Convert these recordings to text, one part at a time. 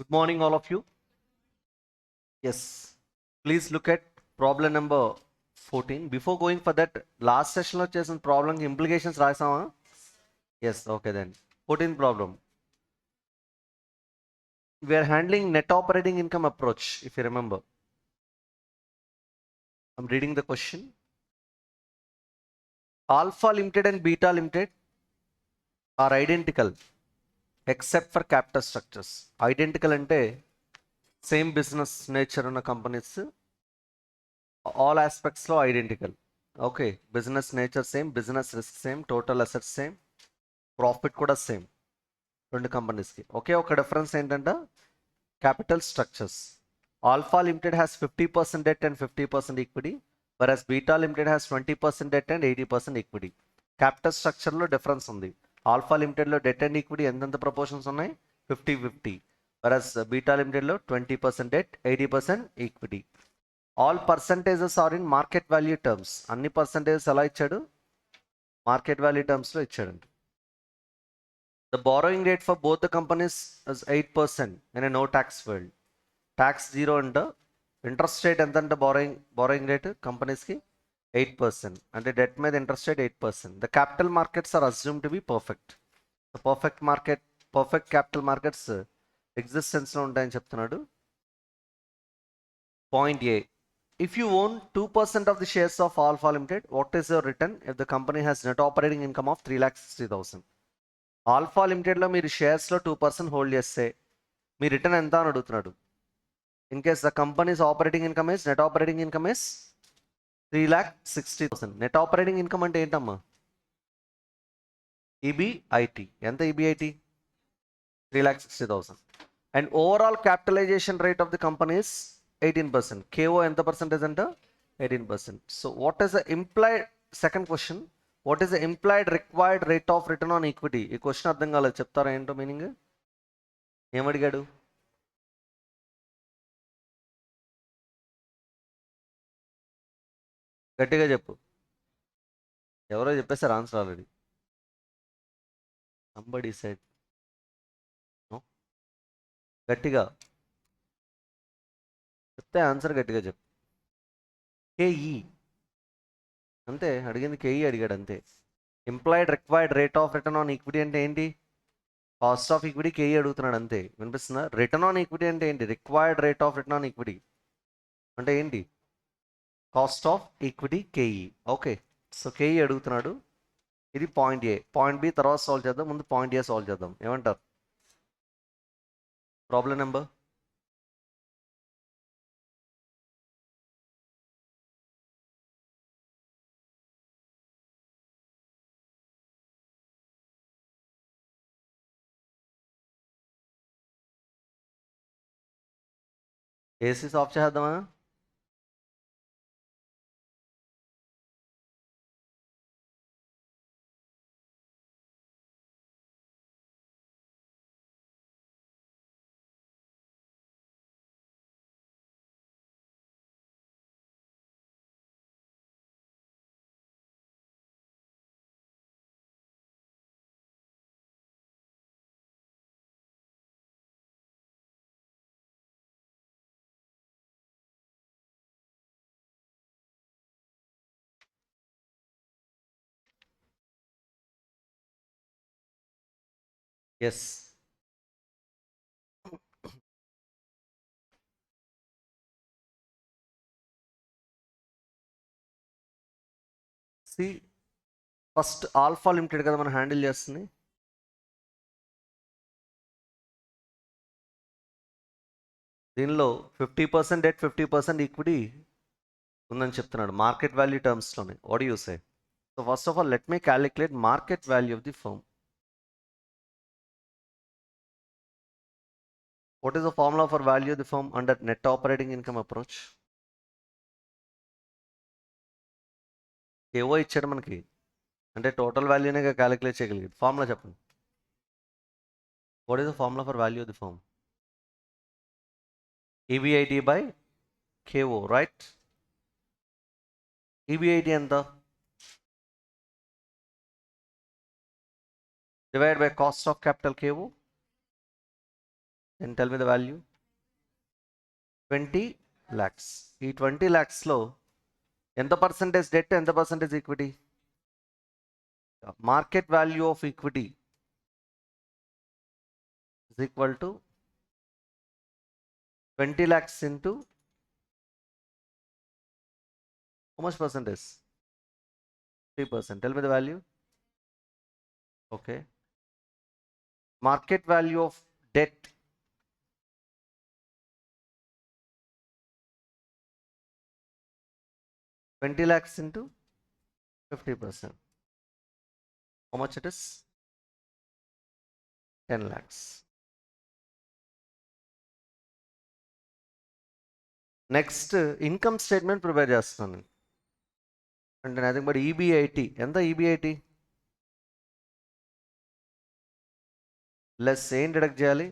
Good morning, all of you. Yes, please look at problem number 14. Before going for that, last session లో చేసిన problem implications రాసామా? Yes, okay then. 14th problem. We are handling net operating income approach, if you remember. I'm reading the question. Alpha Limited and Beta Limited are identical except for capital structures. Identical అంటే same business nature ఉన్న companies all ఆస్పెక్ట్స్లో identical. Okay, business nature same, business risk same, total assets same, profit కూడా same. రెండు కంపెనీస్కి ఒకే ఒక difference ఏంటంటే capital structures. Alpha limited has 50% debt and 50% equity, whereas beta limited has 20% debt and 80% equity. Capital స్ట్రక్చర్లో difference ఉంది. Alpha లిమిటెడ్లో debt and equity ఎంతెంత ప్రపోర్షన్స్ ఉన్నాయి? 50-50. whereas బీటా లిమిటెడ్లో 20% debt, 80% equity. All percentages are in market value terms. అన్ని percentages ఎలా ఇచ్చాడు? Market value టర్మ్స్లో ఇచ్చాడండి. The borrowing rate for both the companies is 8% in a no tax world. Tax 0 under interest rate ఎంత అంటే borrowing rate companies కి 8%. అంటే debt మీద interest rate 8%. The capital markets are assumed to be perfect. The perfect capital markets existence లో ఉంటాయని చెప్తున్నాడు. Point A. If you own 2% of the shares of Alpha Limited, what is your return if the company has net operating income of 3,60,000? Alpha లిమిటెడ్లో మీరు షేర్స్లో 2% hold చేస్తే మీ return ఎంత అని అడుగుతున్నాడు. In case the company's operating income is net operating income is 3,60,000. Net operating income అంటే ఏంటమ్మా? EBIT. ఎంత EBIT? 3,60,000. And overall capitalisation rate of the company's 18%. KO ఎంత percentage అంట? 18%. So what is the implied, second question, what is the implied required rate of return on equity? ఈ question అర్థం కాలేదు, చెప్తారా ఏంటో మీనింగ్? ఏమడిగాడు? గట్టిగా చెప్పు. ఎవరో చెప్పేసారు ఆన్సర్ ఆల్రెడీ. Somebody said. గట్టిగా చెప్తే ఆన్సర్ గట్టిగా చెప్పు. కేఈ. అంతే, అడిగింది కేఈ అడిగాడు అంతే. Employed required rate of return on equity అంటే ఏంటి? కాస్ట్ ఆఫ్ ఈక్విటీ కేఈ అడుగుతున్నాడు అంతే. వినిపిస్తుందా? రిటర్న్ ఆన్ ఈక్విటీ అంటే ఏంటి? Required rate of return on equity అంటే ఏంటి? Cost of equity KE. Okay, so KE అడుగుతున్నాడు. ఇది పాయింట్ ఏ. పాయింట్ బి తర్వాత సాల్వ్ చేద్దాం, ముందు పాయింట్ ఏ సాల్వ్ చేద్దాం. ఏమంటారు? ప్రాబ్లం నెంబర్ ఏసీ ఆఫ్ చేద్దామా? Yes. See, first alpha limited కదా మనం హ్యాండిల్ చేస్తుంది. దీనిలో 50% డెట్, 50% ఈక్విటీ ఉందని చెప్తున్నాడు మార్కెట్ వాల్యూ టర్మ్స్లోనే. What you say? So first of all let me calculate market value of the firm. What is the formula for value of the firm under net operating income approach? ఏవో ఇచ్చాడు మనకి, అంటే total వాల్యూనే calculate చేయగలిగాడు. Formula చెప్పండి. What is the formula for value of the firm? EBIT by KO, right? EBIT ఎంత? Divide by cost of capital KO. then tell me the value. 20 lakhs. ఈ 20 lakhsలో ఎంత పర్సెంటేజ్ డెట్, ఎంత percentage equity? Market value of equity is equal to 20 lakhs into how much percentage? 3%. Tell me the value. Okay. Market value of debt. $20 lakhs into 50%. How much it is? 10 lakhs. Next income statement prepare చేస్తున్నాను అంటే nothing but EBIT. ఎంత EBIT? Less ఏం deduct చేయాలి?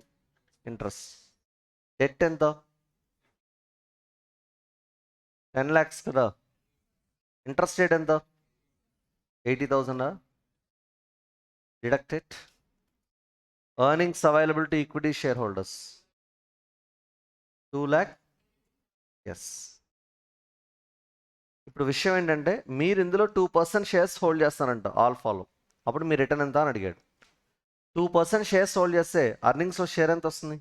Interest. Debt ఎంత? 10 lakhs కదా. Interest rate ఎంత? 80,000. Deduct it. Earnings available to equity share holders 2 lakh. Yes. ఇప్పుడు విషయం ఏంటంటే మీరు ఇందులో 2% షేర్స్ హోల్డ్ చేస్తానంట ఆల్ఫాలో. అప్పుడు మీ రిటర్న్ ఎంత అని అడిగాడు. 2% షేర్స్ హోల్డ్ చేస్తే అర్నింగ్స్లో షేర్ ఎంత వస్తుంది?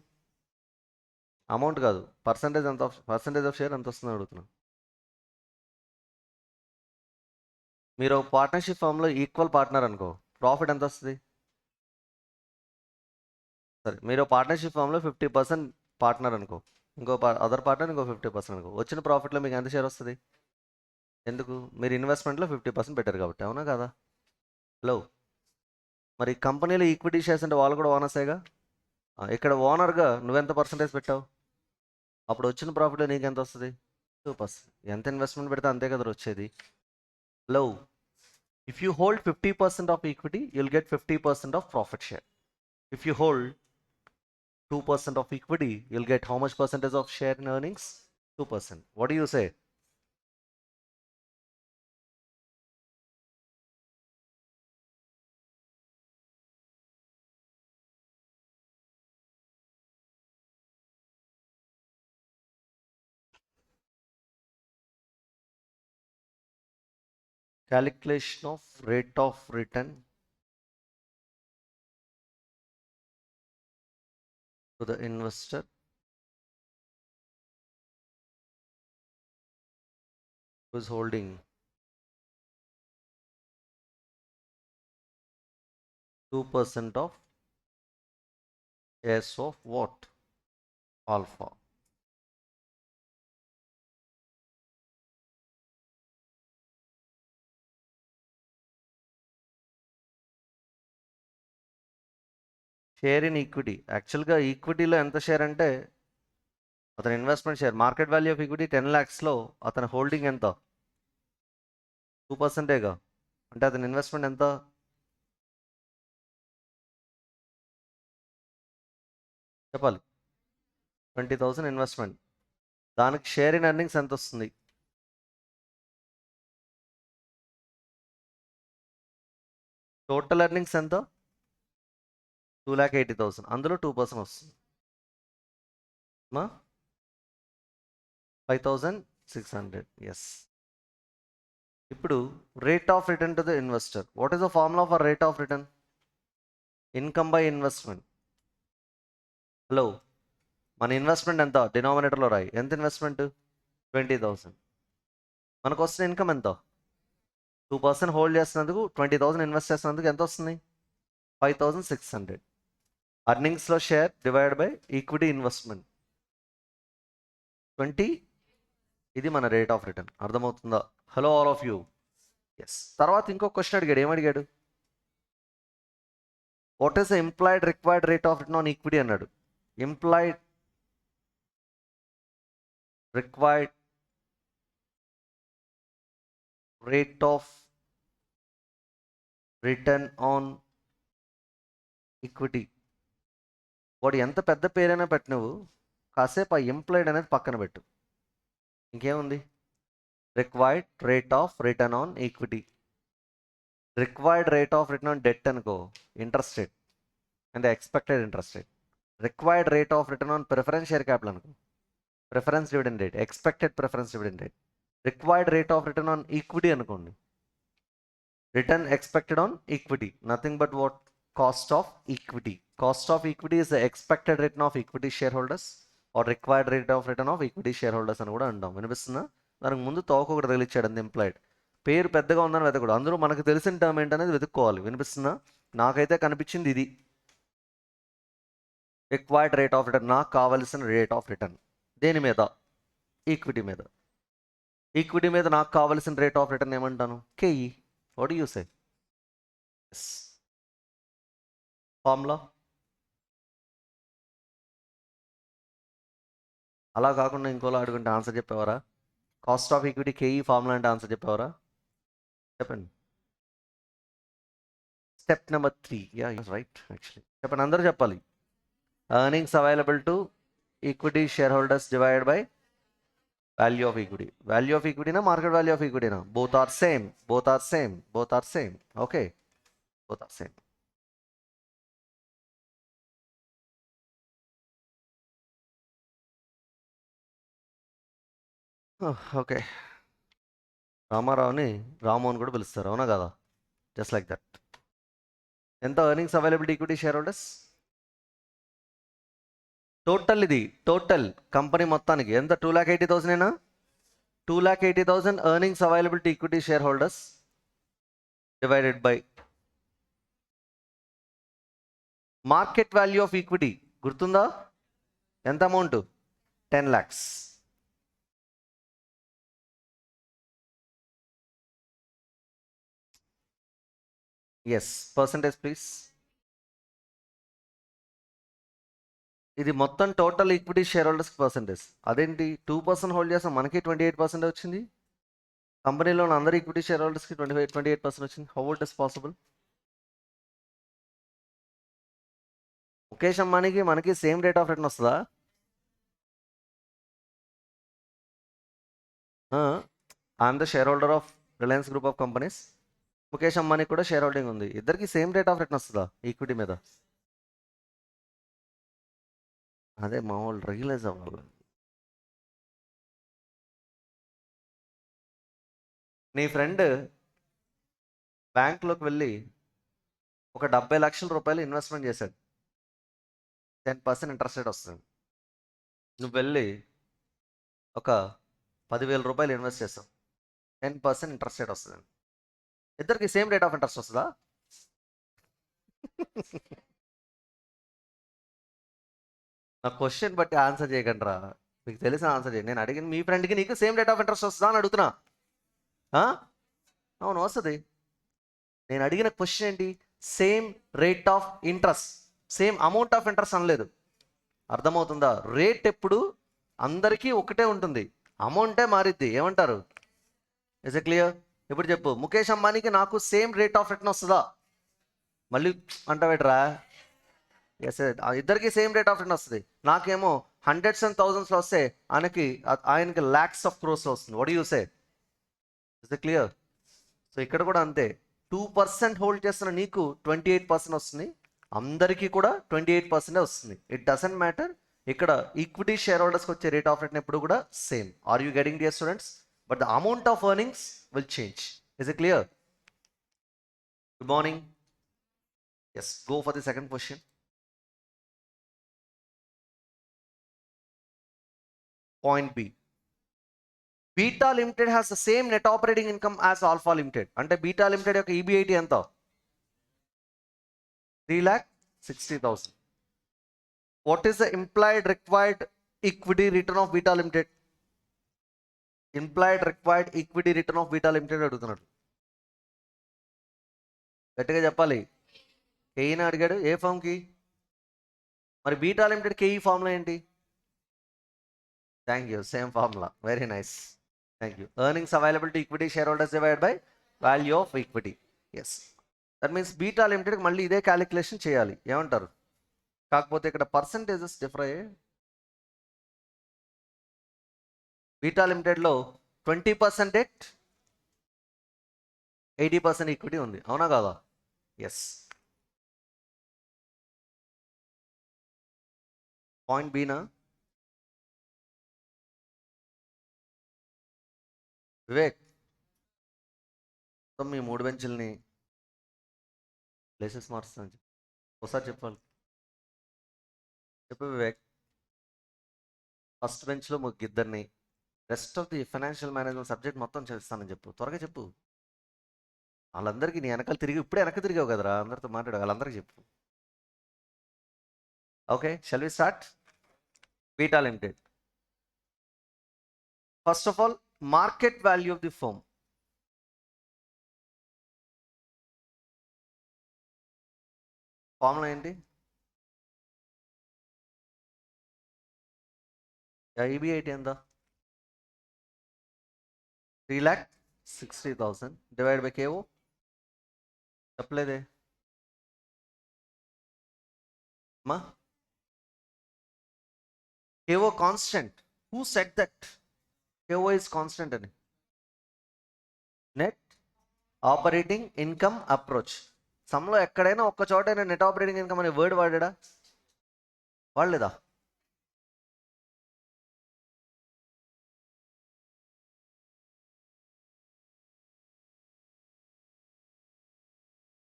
అమౌంట్ కాదు, పర్సంటేజ్ ఎంత, పర్సంటేజ్ ఆఫ్ షేర్ ఎంత వస్తుంది అడుగుతున్నాను. మీరు పార్ట్నర్షిప్ ఫామ్లో ఈక్వల్ పార్ట్నర్ అనుకో, ప్రాఫిట్ ఎంత వస్తుంది? సరే, మీరు పార్ట్నర్షిప్ ఫామ్లో 50% పార్ట్నర్ అనుకో, ఇంకో అదర్ పార్ట్నర్ ఇంకో 50% అనుకో. వచ్చిన ప్రాఫిట్లో మీకు ఎంత షేర్ వస్తుంది? ఎందుకు? మీరు ఇన్వెస్ట్మెంట్లో 50% పెట్టారు కాబట్టి, అవునా కదా? హలో, మరి కంపెనీలో ఈక్విటీ షేర్స్ అంటే వాళ్ళు కూడా ఓనర్సేగా. ఇక్కడ ఓనర్గా నువ్వెంత పర్సంటేజ్ పెట్టావు? అప్పుడు వచ్చిన ప్రాఫిట్లో నీకు ఎంత వస్తుంది? 2%. ఎంత ఇన్వెస్ట్మెంట్ పెడితే అంతే కదా వచ్చేది. Hello, if you hold 50% of equity you'll get 50% of profit share. If you hold 2% of equity, you'll get how much percentage of share in earnings? 2%. What do you say? Calculation of rate of return to the investor who is holding 2% of shares of what? Alpha. Share in equity. యాక్చువల్గా ఈక్విటీలో ఎంత share అంటే అతని investment share. Market value of equity 10 lakhsలో అతని holding ఎంత? 2%గా. అంటే అతని investment ఎంత? చెప్పాలి. 20,000 ఇన్వెస్ట్మెంట్. దానికి షేర్ ఇన్ ఎర్నింగ్స్ ఎంత వస్తుంది? టోటల్ ఎర్నింగ్స్ ఎంత? 2,80,000. అందులో 2% వస్తుంది. 5,600. ఎస్. ఇప్పుడు rate of return to the investor. What is the formula for rate of return? Income by investment. Hello, మన ఇన్వెస్ట్మెంట్ ఎంత? డినామినేటర్లో రాయి. ఎంత ఇన్వెస్ట్మెంట్? 20,000. మనకు వస్తున్న ఇన్కమ్ ఎంత? 2% హోల్డ్ చేస్తున్నందుకు 20,000 ఇన్వెస్ట్ చేస్తున్నందుకు ఎంత వస్తుంది? 5,600. అర్నింగ్స్లో share divide by equity investment 20. ఇది మన రేట్ ఆఫ్ రిటర్న్. అర్థమవుతుందా? Hello all of you. Yes. తర్వాత ఇంకో క్వశ్చన్ అడిగాడు. ఏమడిగాడు? What is the implied required rate of return on equity అన్నాడు. Implied required rate of return on equity. వాడు ఎంత పెద్ద పేరైనా పెట్టు, నువ్వు కాసేపు ఆ ఎంప్లాయిడ్ అనేది పక్కన పెట్టు. ఇంకేముంది? Required rate of return on equity. Required rate of return on debt అనుకో, ఇంట్రెస్ట్ రేట్ అంటే expected interest rate. Required rate of return on preference share capital అనుకో, preference dividend rate, expected preference dividend rate. Required rate of return on equity అనుకోండి, return expected on equity, nothing but what, cost of equity. Cost of equity is the expected return of equity share holders are required rate of return of equity share holders అని కూడా అంటాం. వినిపిస్తుందా? దానికి ముందు తోక ఒకటి తగిలిచ్చాడు అంది ఎంప్లాయిడ్. పేరు పెద్దగా ఉందని వెతకూడదు, అందరూ మనకు తెలిసిన టర్మ్ ఏంటనేది వెతుక్కోవాలి. వినిపిస్తుందా? నాకైతే కనిపించింది ఇది, రిక్వైర్డ్ రేట్ ఆఫ్ రిటర్న్, నాకు కావాల్సిన రేట్ ఆఫ్ రిటర్న్. దేని మీద? ఈక్విటీ మీద. ఈక్విటీ మీద నాకు కావాల్సిన రేట్ ఆఫ్ రిటర్న్ ఏమంటాను? K E. What you say? Formula. అలా కాకుండా ఇంకోలా అడుగుంటే ఆన్సర్ చెప్పేవారా? Cost of equity K E formula అంటే ఆన్సర్ చెప్పేవారా? చెప్పండి. Step number 3. Yeah right actually. చెప్పండి, అందరూ చెప్పాలి. Earnings available to equity share holders divided by value of equity. Value of ఈక్విటీనా మార్కెట్ వాల్యూ ఆఫ్ ఈక్విటీనా? Both are same, both are same, both are same. Okay, both are same. Okay, రామారావుని రాము అని కూడా పిలుస్తారు, అవునా కదా? Just like that. ఎంత earnings availability equity share holders? Total, ఇది టోటల్ కంపెనీ మొత్తానికి ఎంత? 2,80,000 ఏనా? 2,80,000 earnings availability equity share holders divided by market value of equity. గుర్తుందా? ఎంత amount? 10 lakhs. Yes, percentage please. ఇది మొత్తం total equity share holders percentage. అదేంటి 2% హోల్డ్ చేస్తాం, మనకి 28% వచ్చింది. కంపెనీలో ఉన్న అందరు ఈక్విటీ షేర్ హోల్డర్స్కి 28% వచ్చింది. How it is possible? Mukesh అంబానీకి మనకి సేమ్ రేట్ ఆఫ్ రిటర్న్ వస్తుందా? I'm the share holder of Reliance group of companies. Mukesh అంబానీకి కూడా షేర్ హోల్డింగ్ ఉంది. ఇద్దరికి సేమ్ రేట్ ఆఫ్ రిటర్న్ వస్తుందా ఈక్విటీ మీద? అదే మా వాళ్ళు రియలైజ్ అవ్వాలి. నీ ఫ్రెండ్ బ్యాంక్లోకి వెళ్ళి ఒక 70 లక్షల రూపాయలు ఇన్వెస్ట్మెంట్ చేశాడు, 10% ఇంట్రెస్ట్ రేట్ వస్తుంది. నువ్వు వెళ్ళి ఒక 10,000 రూపాయలు ఇన్వెస్ట్ చేస్తావు, 10% ఇంట్రెస్ట్ రేట్ వస్తుంది. ఇద్దరికి సేమ్ రేట్ ఆఫ్ ఇంట్రెస్ట్ వస్తుందా? నా క్వశ్చన్ బట్టి ఆన్సర్ చేయకండి రా, మీకు తెలిసిన ఆన్సర్ చేయండి. నేను అడిగిన మీ ఫ్రెండ్కి నీకు సేమ్ రేట్ ఆఫ్ ఇంట్రెస్ట్ వస్తుందా అని అడుగుతున్నా. అవును వస్తుంది. నేను అడిగిన క్వశ్చన్ ఏంటి? Same rate of interest, same amount of interest అనలేదు. అర్థమవుతుందా? రేట్ ఎప్పుడు అందరికీ ఒకటే ఉంటుంది, అమౌంటే మారిద్ది. ఏమంటారు? Is a clear? ఇప్పుడు చెప్పు, ముఖేష్ అంబానీకి నాకు సేమ్ రేట్ ఆఫ్ రిటర్న్ వస్తుందా? మళ్ళీ అంటావేట్రా? ఎస్, ఇద్దరికి సేమ్ రేట్ ఆఫ్ రిటర్న్ వస్తుంది. నాకేమో హండ్రెడ్స్ అండ్ థౌజండ్స్లో వస్తే ఆయనకి ల్యాక్స్ ఆఫ్ క్రోర్స్లో వస్తుంది. What you say? Is a clear? So ఇక్కడ కూడా అంతే, 2% హోల్డ్ చేస్తున్న నీకు 28% వస్తుంది, అందరికీ కూడా 28% వస్తుంది. It doesn't matter. ఇక్కడ ఈక్విటీ షేర్ హోల్డర్స్కి వచ్చే రేట్ ఆఫ్ రిటర్న్ ఎప్పుడు కూడా same. Are you getting dear students? But the amount of earnings will change. Is it clear? Good morning. Yes, go for the second question. Point B, beta limited has the same net operating income as alpha limited. అంటే beta limited యొక్క EBIT ఎంత? 3,60,000. What is the implied required equity return of beta limited? Implied required equity return of beta limited అడుగుతున్నాడు. గట్టిగా చెప్పాలి. కేఈని అడిగాడు, ఏ ఫామ్కి? మరి బీటా లిమిటెడ్ కేఈ ఫార్ములా ఏంటి? Thank you, same formula. Very nice, thank you. Earnings available to equity share holders divide by value of equity. Yes, that means beta లిమిటెడ్కి మళ్ళీ ఇదే క్యాలిక్యులేషన్ చేయాలి. ఏమంటారు? కాకపోతే ఇక్కడ పర్సంటేజెస్ డిఫర్ అయ్యాయి. బీటా లిమిటెడ్లో 20% డెట్, 80% ఈక్విటీ ఉంది, అవునా కాదా? ఎస్. పాయింట్ బీనా? వివేక్, మీ 3 బెంచుల్ని ప్లేసెస్ మారుస్తాను ఒకసారి చెప్పాలి. చెప్పు వివేక్. ఫస్ట్ బెంచ్లో ఇద్దరిని, rest of the financial management subject మొత్తం చేస్తానని చెప్పు, త్వరగా చెప్పు. వాళ్ళందరికీ నీ వెనకాల తిరిగి, ఇప్పుడే వెనక తిరిగావు కదరా, అందరితో మాట్లాడు, వాళ్ళందరికీ చెప్పు. Okay, shall we start? Beta limited. First of all, market value of the firm. Formula ఏంటి? ఈబీఐటీ ఎంత? 3,60,000 డివైడ్ బై కేఓ. చెప్పలేదే మా? K O constant. Who set that K O is constant అని? Net operating income approach. సమ్లో ఎక్కడైనా ఒక్క చోటైనా net operating income అనే వర్డ్ వాడా? వాడలేదా?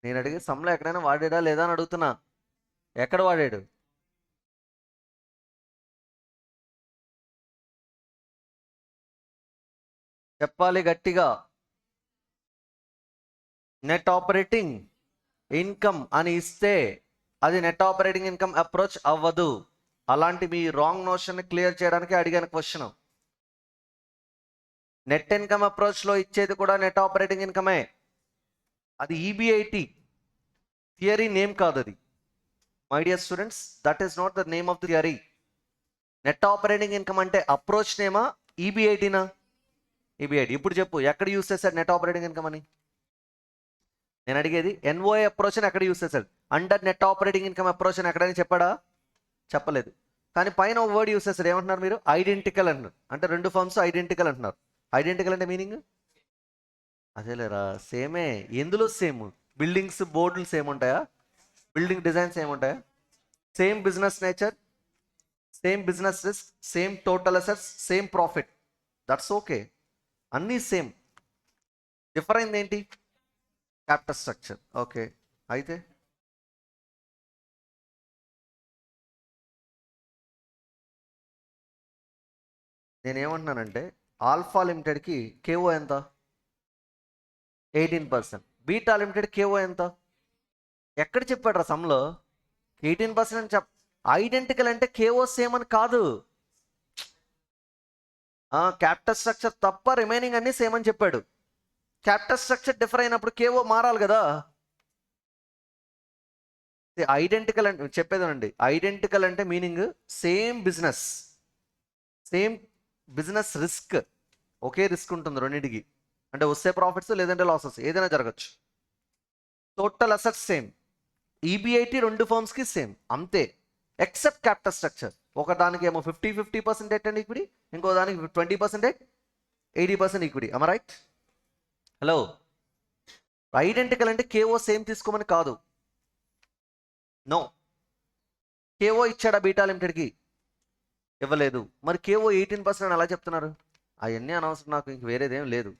నేను అడిగి సమ్లో ఎక్కడైనా వాడాడా లేదా అని అడుగుతున్నా. ఎక్కడ వాడాడు? చెప్పాలి గట్టిగా. నెట్ ఆపరేటింగ్ ఇన్కమ్ అని ఇస్తే అది నెట్ ఆపరేటింగ్ ఇన్కమ్ అప్రోచ్ అవ్వదు. అలాంటి మీ రాంగ్ నోషన్ క్లియర్ చేయడానికి అడిగాను క్వశ్చన్. నెట్ ఇన్కమ్ అప్రోచ్లో ఇచ్చేది కూడా నెట్ ఆపరేటింగ్ ఇన్కమే. అది ఈబీఐటీ థియరీ నేమ్ కాదు అది. My dear students, that is not the name of the theory. Net operating income అంటే అప్రోచ్ నేమా, ఈబీఐటీనా? ఈబీఐటీ. ఇప్పుడు చెప్పు, ఎక్కడ యూస్ చేశాడు నెట్ ఆపరేటింగ్ ఇన్కమ్ అని? నేను అడిగేది ఎన్ఓఏ అప్రోచ్ అని ఎక్కడ యూస్ చేశాడు? Under net operating income approach అని ఎక్కడైనా చెప్పాడా? చెప్పలేదు. కానీ పైన ఒక వర్డ్ యూస్ చేస్తారు, ఏమంటున్నారు మీరు? ఐడెంటికల్ అంటున్నారు. అంటే రెండు ఫర్మ్స్ ఐడెంటికల్ అంటున్నారు. ఐడెంటికల్ అంటే మీనింగ్ అదేలేరా, సేమే. ఎందులో సేమ్? బిల్డింగ్స్ బోర్డులు సేమ్ ఉంటాయా? బిల్డింగ్ డిజైన్స్ సేమ్ ఉంటాయా? Same business nature, same business risk, same total assets, same profit. That's okay, అన్నీ సేమ్. డిఫర్ అయింది ఏంటి? Capital structure. ఓకే, అయితే నేనేమంటున్నానంటే ఆల్ఫా లిమిటెడ్కి కేఓ ఎంత? 18%. బీటా లిమిటెడ్ కేఓ ఎంత? ఎక్కడ చెప్పాడు రా సమ్లో? 18% అని ఐడెంటికల్ అంటే కేఓ సేమ్ అని కాదు. క్యాపిటల్ స్ట్రక్చర్ తప్ప రిమైనింగ్ అన్ని సేమ్ అని చెప్పాడు. క్యాపిటల్ స్ట్రక్చర్ డిఫర్ అయినప్పుడు కేఓ మారాలి కదా. ఐడెంటికల్ అంటే చెప్పేదేనండి, ఐడెంటికల్ అంటే meaning same business, same business risk. ఒకే రిస్క్ ఉంటుంది రెండింటికి. అంటే వస్తే ప్రాఫిట్స్ లేదంటే లాసెస్ ఏదైనా జరగచ్చు. Total assets same. ఈబీఐటీ రెండు ఫర్మ్స్కి సేమ్ అంతే, ఎక్సెప్ట్ క్యాపిటల్ స్ట్రక్చర్. ఒక దానికి ఏమో 50% డెట్ అండ్ ఈక్విటీ, ఇంకో దానికి 20% డెట్, 80% ఈక్విటీ. అమ రైట్? హలో, ఐడెంటికల్ అంటే కేఓ సేమ్ తీసుకోమని కాదు. నో. కేఓ ఇచ్చాడా బీటా లిమిటెడ్కి? ఇవ్వలేదు. మరి కేఓ 18% అని ఎలా చెప్తున్నారు? అవన్నీ అనవసరం నాకు, ఇంక వేరేదేం లేదు,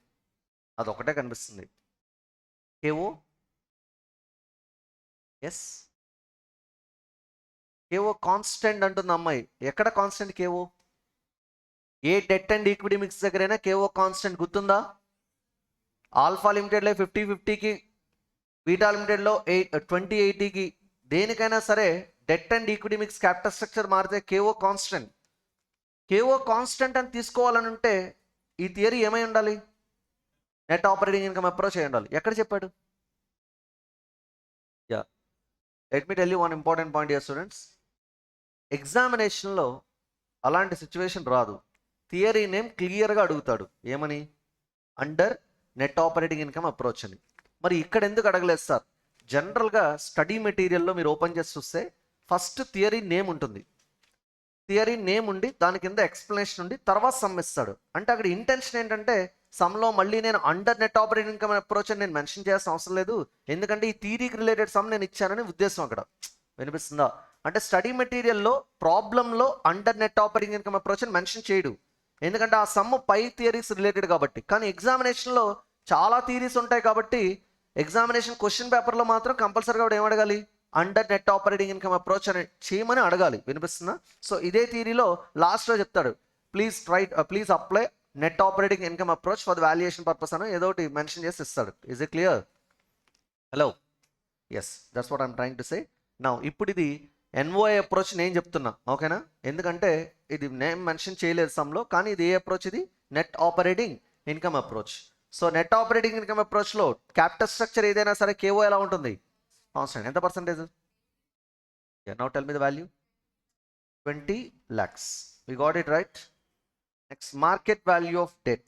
అదొకటే కనిపిస్తుంది. కేఓ ఎస్, కేఓ కాన్స్టెంట్ అంటుంది అమ్మాయి. ఎక్కడ constant KO? A debt and equity mix దగ్గరైనా కేఓ కాన్స్టెంట్ గుర్తుందా? ఆల్ఫా లిమిటెడ్లో 50-50కి, బీటా లిమిటెడ్లో 20-80కి, దేనికైనా సరే debt and equity mix capital structure మారితే కేఓ కాన్స్టెంట్. కేఓ కాన్స్టెంట్ అని తీసుకోవాలని ఉంటే ఈ థియరీ ఏమై ఉండాలి? నెట్ ఆపరేటింగ్ ఇన్కమ్ అప్రోచ్ అయి ఉండాలి. ఎక్కడ చెప్పాడు? Yeah, let me tell you one important point here students. ఎగ్జామినేషన్లో అలాంటి సిచ్యువేషన్ రాదు. థియరీ నేమ్ క్లియర్గా అడుగుతాడు, ఏమని? Under net operating income approach అని. మరి ఇక్కడ ఎందుకు అడగలేదు సార్? జనరల్గా స్టడీ మెటీరియల్లో మీరు ఓపెన్ చేసి చూస్తే ఫస్ట్ థియరీ నేమ్ ఉంటుంది. థియరీ నేమ్ ఉండి దాని కింద ఎక్స్ప్లెనేషన్ ఉండి తర్వాత సమ్ ఇస్తాడు. అంటే అక్కడ ఇంటెన్షన్ ఏంటంటే సమ్లో మళ్ళీ నేను under net operating income approach అని నేను మెన్షన్ చేయాల్సిన అవసరం లేదు, ఎందుకంటే ఈ థియరీకి రిలేటెడ్ సమ్ నేను ఇచ్చానని ఉద్దేశం అక్కడ. వినిపిస్తుందా? అంటే స్టడీ మెటీరియల్లో ప్రాబ్లంలో under net operating income approach అని మెన్షన్ చేయడు, ఎందుకంటే ఆ సమ్ పై థియరీస్ రిలేటెడ్ కాబట్టి. కానీ ఎగ్జామినేషన్లో చాలా థియరీస్ ఉంటాయి కాబట్టి ఎగ్జామినేషన్ క్వశ్చన్ పేపర్లో మాత్రం కంపల్సరీగా ఏం అడగాలి, under net operating income approach అని చేయమని అడగాలి. వినిపిస్తుందా? సో ఇదే థియరీలో లాస్ట్లో చెప్తాడు, please apply net operating income approach for the valuation purpose అని ఏదో ఒకటి మెన్షన్ చేసి ఇస్తాడు. Is it clear? Hello, yes, that's what I'm trying to say. Now ఇప్పుడు ఇది ఎన్ఓఐ అప్రోచ్ నేను చెప్తున్నా, ఓకేనా? ఎందుకంటే ఇది నేను మెన్షన్ చేయలేదు సమ్లో, కానీ ఇది ఏ అప్రోచ్? ఇది net operating income approach. So net operating income అప్రోచ్లో క్యాపిటల్ స్ట్రక్చర్ ఏదైనా సరే కేఓ ఎలా ఉంటుంది? కాన్స్టెంట్. ఎంత percentage? Now tell me the value. 20 lakhs. We got it right. Next, market value of debt.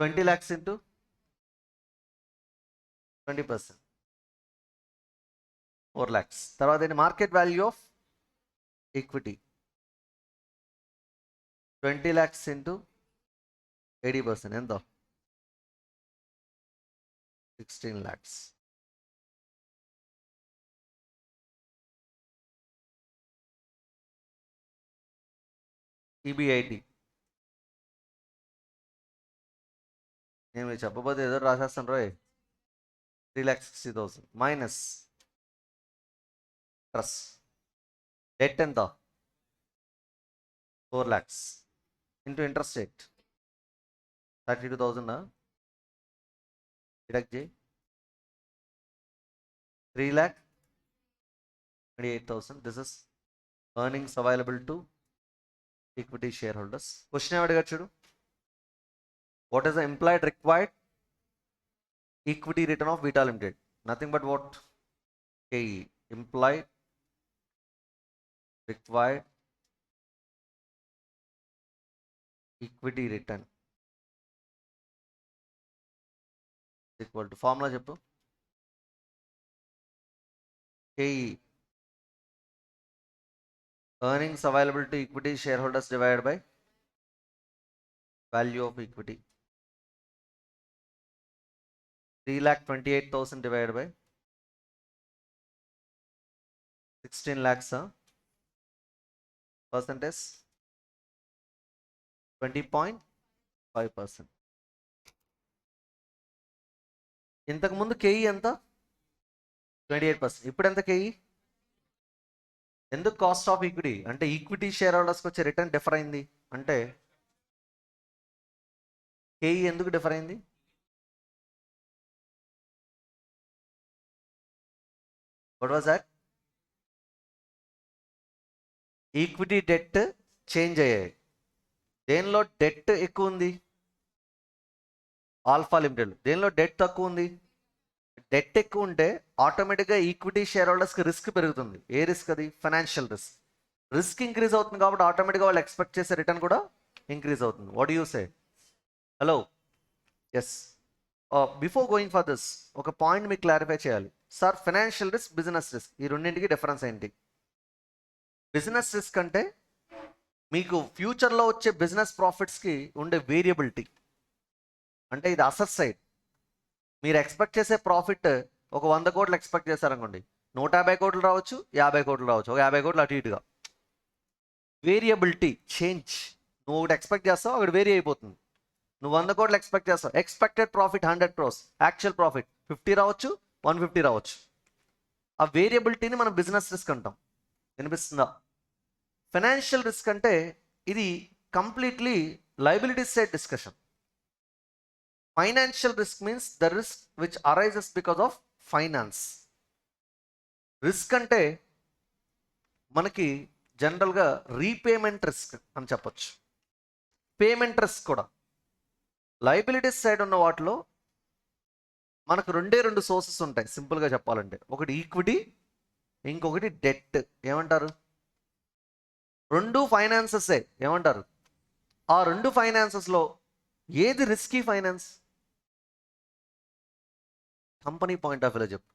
20 lakhs into 20%. 4 lakhs. తర్వాత ఏంటి? Market value of equity 20 lakhs into 80%. ఎంత? 16 lakhs. EBIT నేను చెప్పబోతే ఏదో రాసేస్తాను రోయ్. 3,60,000 మైనస్ ట్రస్ డెట్ ఎంత? 4 lakhs into interest rate 32,000. Deduct చేయి. 3,28,000. This is earnings available to equity share holders. Question ఏమడిగా చూడు, what is the employed required equity return of beta limited? Nothing but what? K E. Employed required equity return equal to formula చెప్పు. K E earnings available to equity shareholders divided by value of equity. 3,28,000 divided by 16 lakhs. Percentage 20.5%. ఇంతకు ముందు K E ఎంత? 28%. ఇప్పుడు ఎంత K E? ఎందుకు cost of equity అంటే equity share హోల్డర్స్కి వచ్చే రిటర్న్ డిఫర్ అయింది అంటే కేఈ ఎందుకు డిఫర్ అయింది? What was that? Equity debt change అయ్యాయి. దేనిలో డెట్ ఎక్కువ ఉంది? Alpha limited. దేనిలో డెట్ తక్కువ ఉంది? డెట్ ఎక్కువ ఉంటే ఆటోమేటిక్గా ఈక్విటీ షేర్ హోల్డర్స్కి రిస్క్ పెరుగుతుంది. ఏ రిస్క్ అది? Financial risk. రిస్క్ ఇంక్రీజ్ అవుతుంది కాబట్టి ఆటోమేటిక్గా వాళ్ళు ఎక్స్పెక్ట్ చేసే రిటర్న్ కూడా ఇంక్రీజ్ అవుతుంది. What you say? Hello, yes. Before going for this ఒక పాయింట్ మీకు క్లారిఫై చేయాలి. Sir, financial risk, business risk, ఈ రెండింటికి డిఫరెన్స్ ఏంటి? బిజినెస్ రిస్క్ అంటే మీకు ఫ్యూచర్లో వచ్చే బిజినెస్ ప్రాఫిట్స్కి ఉండే వేరియబిలిటీ. అంటే ఇది అసెట్ సైడ్. మీరు ఎక్స్పెక్ట్ చేసే ప్రాఫిట్ ఒక 100 కోట్లు ఎక్స్పెక్ట్ చేశారనుకోండి, 150 కోట్లు రావచ్చు, 50 కోట్లు రావచ్చు, ఒక 50 కోట్లు అటు ఇటుగా. Variability change. నువ్వు ఒకటి ఎక్స్పెక్ట్ చేస్తావు, ఒకటి వేరీ అయిపోతుంది. నువ్వు 100 కోట్లు ఎక్స్పెక్ట్ చేస్తావు, expected profit 100 crores, actual profit 50 రావచ్చు, 150 రావచ్చు. ఆ వేరియబిలిటీని మనం బిజినెస్ రిస్క్ అంటాం. వినిపిస్తుందా? ఫైనాన్షియల్ రిస్క్ అంటే ఇది completely liability side discussion. Financial risk means the risk which arises because of finance. Risk అంటే మనకి జనరల్గా రీపేమెంట్ రిస్క్ అని చెప్పొచ్చు, పేమెంట్ రిస్క్ కూడా. లయబిలిటీస్ సైడ్ ఉన్న వాటిలో మనకు రెండు సోర్సెస్ ఉంటాయి సింపుల్గా చెప్పాలంటే. ఒకటి ఈక్విటీ, ఇంకొకటి డెట్. ఏమంటారు? రెండు ఫైనాన్సెసే. ఏమంటారు? ఆ రెండు ఫైనాన్సెస్లో ఏది risky finance? Company point of వ్యూలో చెప్పు.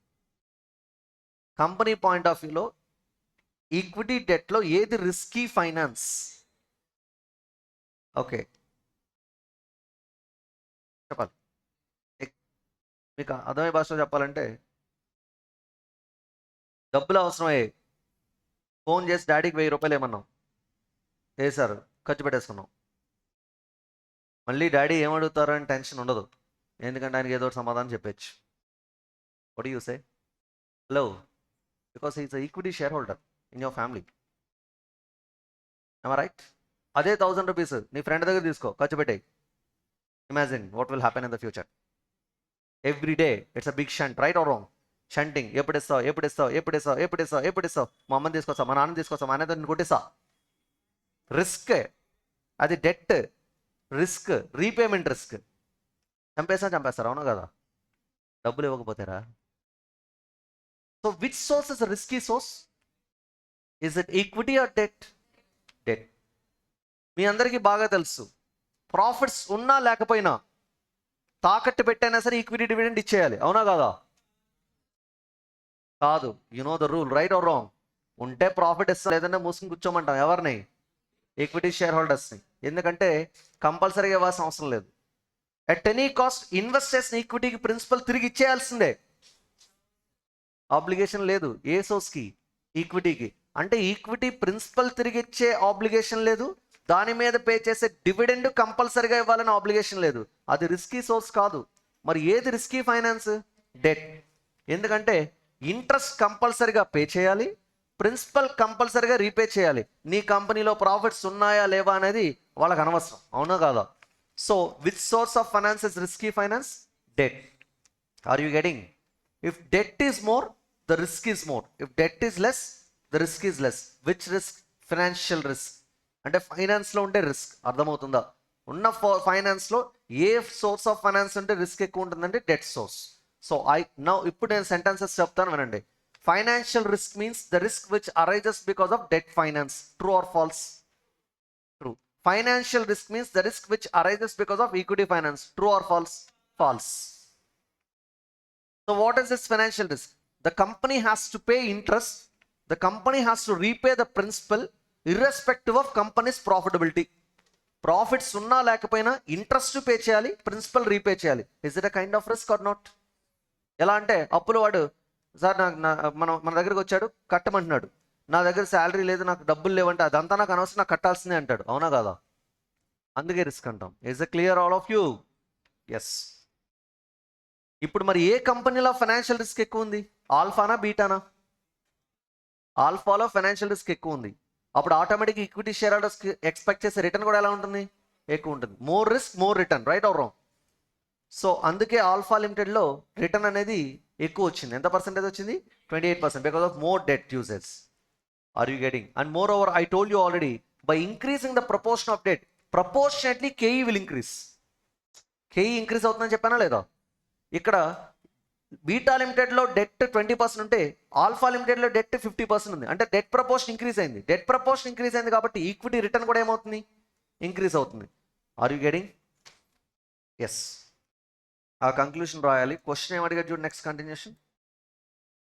కంపెనీ పాయింట్ ఆఫ్ వ్యూలో ఈక్విటీ డెట్లో ఏది రిస్కీ ఫైనాన్స్? ఓకే, చెప్పాలి. మీకు అర్థమయ్యే భాషలో చెప్పాలంటే, డబ్బులు అవసరమయ్యాయి, ఫోన్ చేసి డాడీకి 1000 రూపాయలు ఏమన్నాం, వేశారు, ఖర్చు పెట్టేసుకున్నాం. మళ్ళీ డాడీ ఏమడుగుతారో అని టెన్షన్ ఉండదు, ఎందుకంటే ఆయనకి ఏదో ఒకటి సమాధానం చెప్పచ్చు. What do you say? Hello, because is equity share holder in your family. I right? అదే 1000 రూపీస్ నీ ఫ్రెండ్ దగ్గర తీసుకో, ఖర్చు పెట్టాయి. Imagine what will happen in the future. Every day it's a big shunt, right or wrong? Shunting. ఎప్పుడు ఇస్తావు, ఎప్పుడు ఇస్తావు, ఎప్పుడు ఇస్తావు, ఎప్పుడు ఇస్తావు, ఎప్పుడు ఇస్తావు. మా అమ్మని తీసుకొస్తావు, మా నాన్న తీసుకొస్తావు, మా అన్నతో కొట్టిస్తా. రిస్క్ అది, డెట్ రిస్క్, రీపేమెంట్ రిస్క్. చంపేస్తారు, అవునా కదా? డబ్బులు ఇవ్వకపోతారా? So which source is risky source? Is it equity or debt? Debt. మీ అందరికీ బాగా తెలుసు, ప్రాఫిట్స్ ఉన్నా లేకపోయినా తాకట్టు పెట్టైనా సరే ఈక్విటీ డివిడెండ్ ఇచ్చేయాలి, అవునా కాదా? కాదు, you know the rule, right or wrong? ఉంటే ప్రాఫిట్ ఇస్తాం, లేదంటే మూసుకుని కూర్చోమంటాం. ఎవరిని? ఈక్విటీ షేర్ హోల్డర్స్ని. ఎందుకంటే కంపల్సరీగా ఇవ్వాల్సిన అవసరం లేదు. అట్ ఎనీ కాస్ట్ ఇన్వెస్ట్ చేసిన ఈక్విటీకి ప్రిన్సిపల్ తిరిగి ఇచ్చేయాల్సిందే, ఆబ్లిగేషన్ లేదు. ఏ సోర్స్కి? ఈక్విటీకి. అంటే ఈక్విటీ ప్రిన్సిపల్ తిరిగి ఇచ్చే ఆబ్లిగేషన్ లేదు, దాని మీద పే చేసే డివిడెండ్ కంపల్సరీగా ఇవ్వాలని ఆబ్లిగేషన్ లేదు. అది రిస్కీ సోర్స్ కాదు. మరి ఏది రిస్కీ ఫైనాన్స్? డెట్. ఎందుకంటే ఇంట్రెస్ట్ కంపల్సరీగా పే చేయాలి, ప్రిన్సిపల్ కంపల్సరీగా రీపే చేయాలి. నీ కంపెనీలో ప్రాఫిట్స్ ఉన్నాయా లేవా అనేది వాళ్ళకి అనవసరం, అవునా కాదా? So which source of finance is risky finance? Debt. Are you getting? If debt is more, the risk is more. If debt is less, the risk is less. Which risk? Financial risk. అంటే ఫైనాన్స్లో ఉంటే risk. అర్థమవుతుందా? ఉన్న ఫైనాన్స్లో ఏ source of finance ఉంటే risk ఎక్కువ ఉంటుందంటే debt source. So ఇప్పుడు నేను సెంటెన్సెస్ చెప్తాను, వినండి. Financial risk means the risk which arises because of debt finance. True or false? True. Financial risk means the risk which arises because of equity finance. True or false? False. So what is this financial risk? The company has to pay interest. The company has to repay the principal irrespective of company's profitability. Profits ఉన్నా లేకపోయినా interest pay చేయాలి, principal repay చేయాలి. Is it a kind of risk or not? ఎలా అంటే, అప్పులు వాడు, sir మన దగ్గరికి వచ్చాడు, కట్టమంటున్నాడు. నా దగ్గర శాలరీ లేదు, నాకు డబ్బులు లేవంటే, అదంతా నాకు అనవసరం, నాకు కట్టాల్సిందే అంటాడు, అవునా కాదా? అందుకే రిస్క్ అంటాం. Is it clear all of you? Yes. ఇప్పుడు మరి ఏ కంపెనీలో ఫైనాన్షియల్ రిస్క్ ఎక్కువ ఉంది? ఆల్ఫానా, బీటానా? ఆల్ఫాలో ఫైనాన్షియల్ రిస్క్ ఎక్కువ ఉంది. అప్పుడు automatic equity share holders expect చేసే రిటర్న్ కూడా ఎలా ఉంటుంది? ఎక్కువ ఉంటుంది. More risk more return, right or wrong? So అందుకే ఆల్ఫా లిమిటెడ్లో రిటర్న్ అనేది ఎక్కువ వచ్చింది. ఎంత పర్సెంటేజ్ వచ్చింది? 28%, because of more debt uses. Are you getting? And more over, I told you already, by increasing the proportion of debt, proportionately K E will increase. K E increase అవుతుందని చెప్పానా లేదా? ఇక్కడ బీటా లిమిటెడ్లో డెట్ 20% ఉంటే ఆల్ఫా లిమిటెడ్లో debt 50% ఉంది. అంటే debt proportion increase అయింది. Debt proportion increase అయింది కాబట్టి ఈక్విటీ రిటర్న్ కూడా ఏమవుతుంది? ఇంక్రీజ్ అవుతుంది. Are you getting? ఎస్. ఆ కంక్లూషన్ రాయాలి. క్వశ్చన్ ఏమడిగాడు చూడు, next continuation.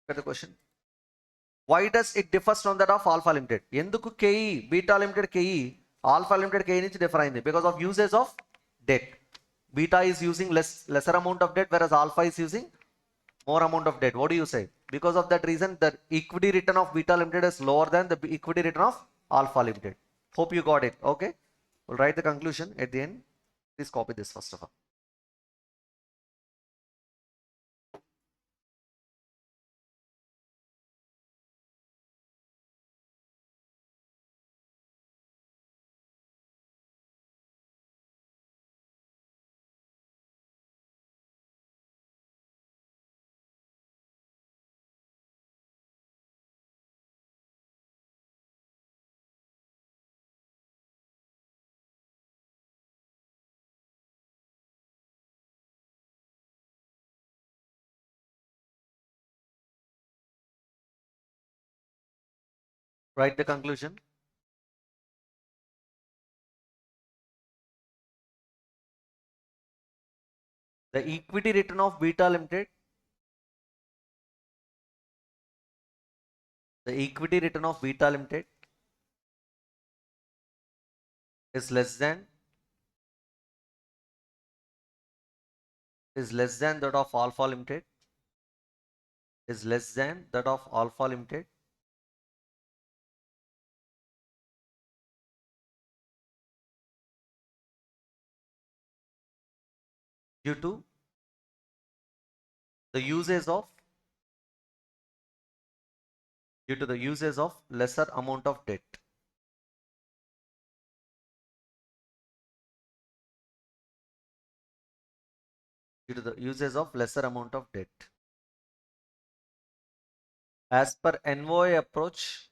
Question, why does it differs from that of alpha limited? ఎందుకు K E, beta limited K E alpha limited K E నుంచి డిఫర్ అయింది? Because of usage of debt. Beta is using lesser amount of debt, whereas alpha is using more amount of debt. What do you say? Because of that reason, the equity return of beta limited is lower than the equity return of alpha limited. Hope you got it. Okay, we'll write the conclusion at the end. Please copy this first of all. Write the conclusion. The equity return of beta limited, the equity return of beta limited is less than is less than that of Alpha Limited, is less than that of Alpha Limited, due to the usage of lesser amount of debt. Due to the usage of lesser amount of debt. As per NOI approach,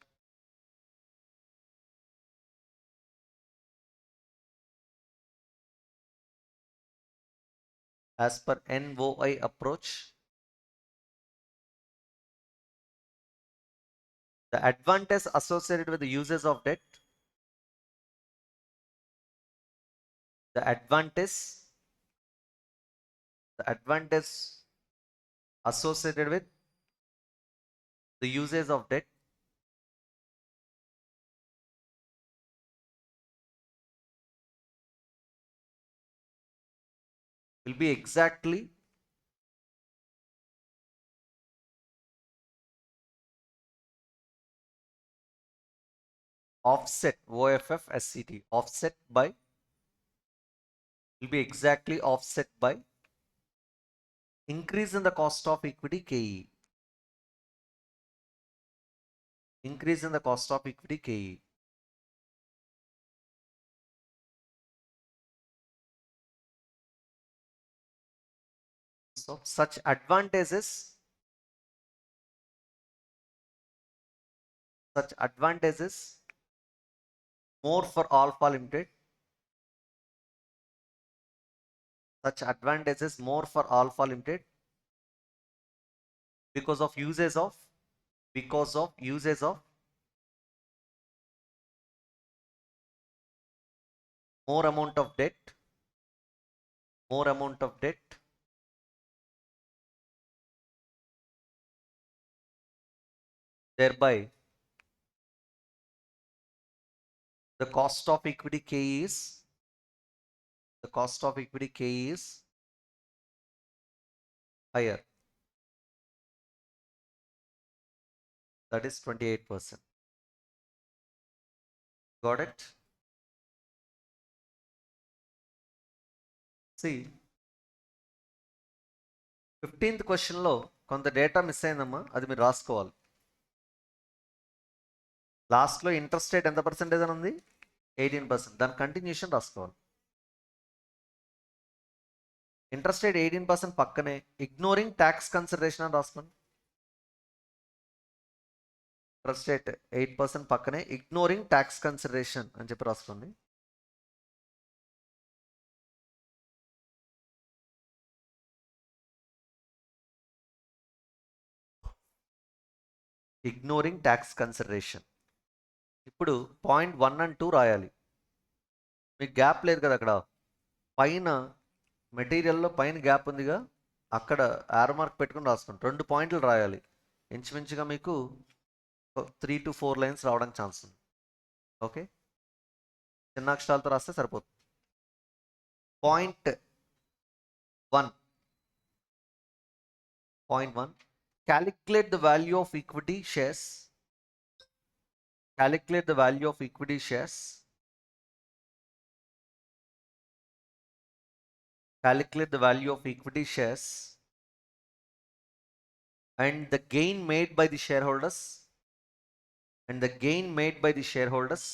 as per NOI approach, the advantage associated with the uses of debt, the advantage associated with the uses of debt will be exactly offset OFF SCT, offset by, will be exactly offset by increase in the cost of equity KE. Increase in the cost of equity KE. So such advantages more for Alpha Limited. Such advantages more for Alpha Limited because of uses of more amount of debt, thereby the cost of equity K is higher. That is 28%. Got it? See, 15th question లో కొంత data miss అయిందమ్మా, అది మీరు రాసుకోవాలి. Last లో interest rate ఎంత percentage అని ఉంది? 18%. దాని కంటిన్యూషన్ రాసుకోవాలి. ఇంట్రెస్ట్ రేట్ 18% పక్కనే ఇగ్నోరింగ్ ట్యాక్స్ కన్సిడరేషన్ అని రాసుకోండి. ఇంట్రెస్ట్ రేట్ 8% పక్కనే ఇగ్నోరింగ్ ట్యాక్స్ కన్సిడరేషన్ అని చెప్పి రాసుకోండి. Ignoring tax consideration. ఇప్పుడు పాయింట్ 1 and 2 రాయాలి. మీకు గ్యాప్ లేదు కదా అక్కడ, పైన మెటీరియల్లో పైన గ్యాప్ ఉందిగా, అక్కడ యారో మార్క్ పెట్టుకుని రాసుకోండి. 2 పాయింట్లు రాయాలి. ఇంచుమించుగా మీకు 3 to 4 లైన్స్ రావడానికి ఛాన్స్ ఉంది. ఓకే, చిన్న అక్షరాలతో రాస్తే సరిపోతుంది. Point 1, calculate the value of equity shares. Calculate the value of equity shares. Calculate the value of equity shares and the gain made by the shareholders, and the gain made by the shareholders,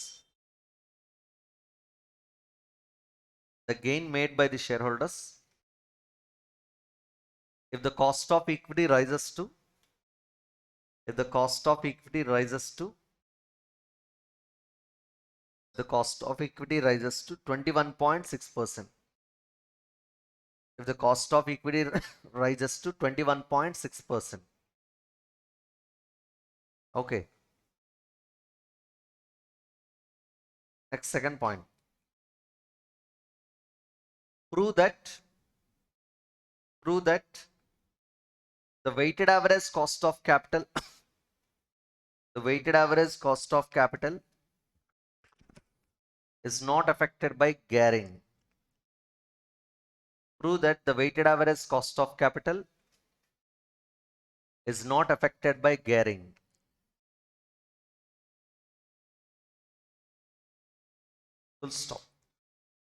the gain made by the shareholders if the cost of equity rises to, if the cost of equity rises to, the cost of equity rises to 21.6%. If the cost of equity rises to 21.6%. Okay. Next, second point. Prove that the weighted average cost of capital the weighted average cost of capital is not affected by gearing. Prove that the weighted average cost of capital is not affected by gearing. Full stop.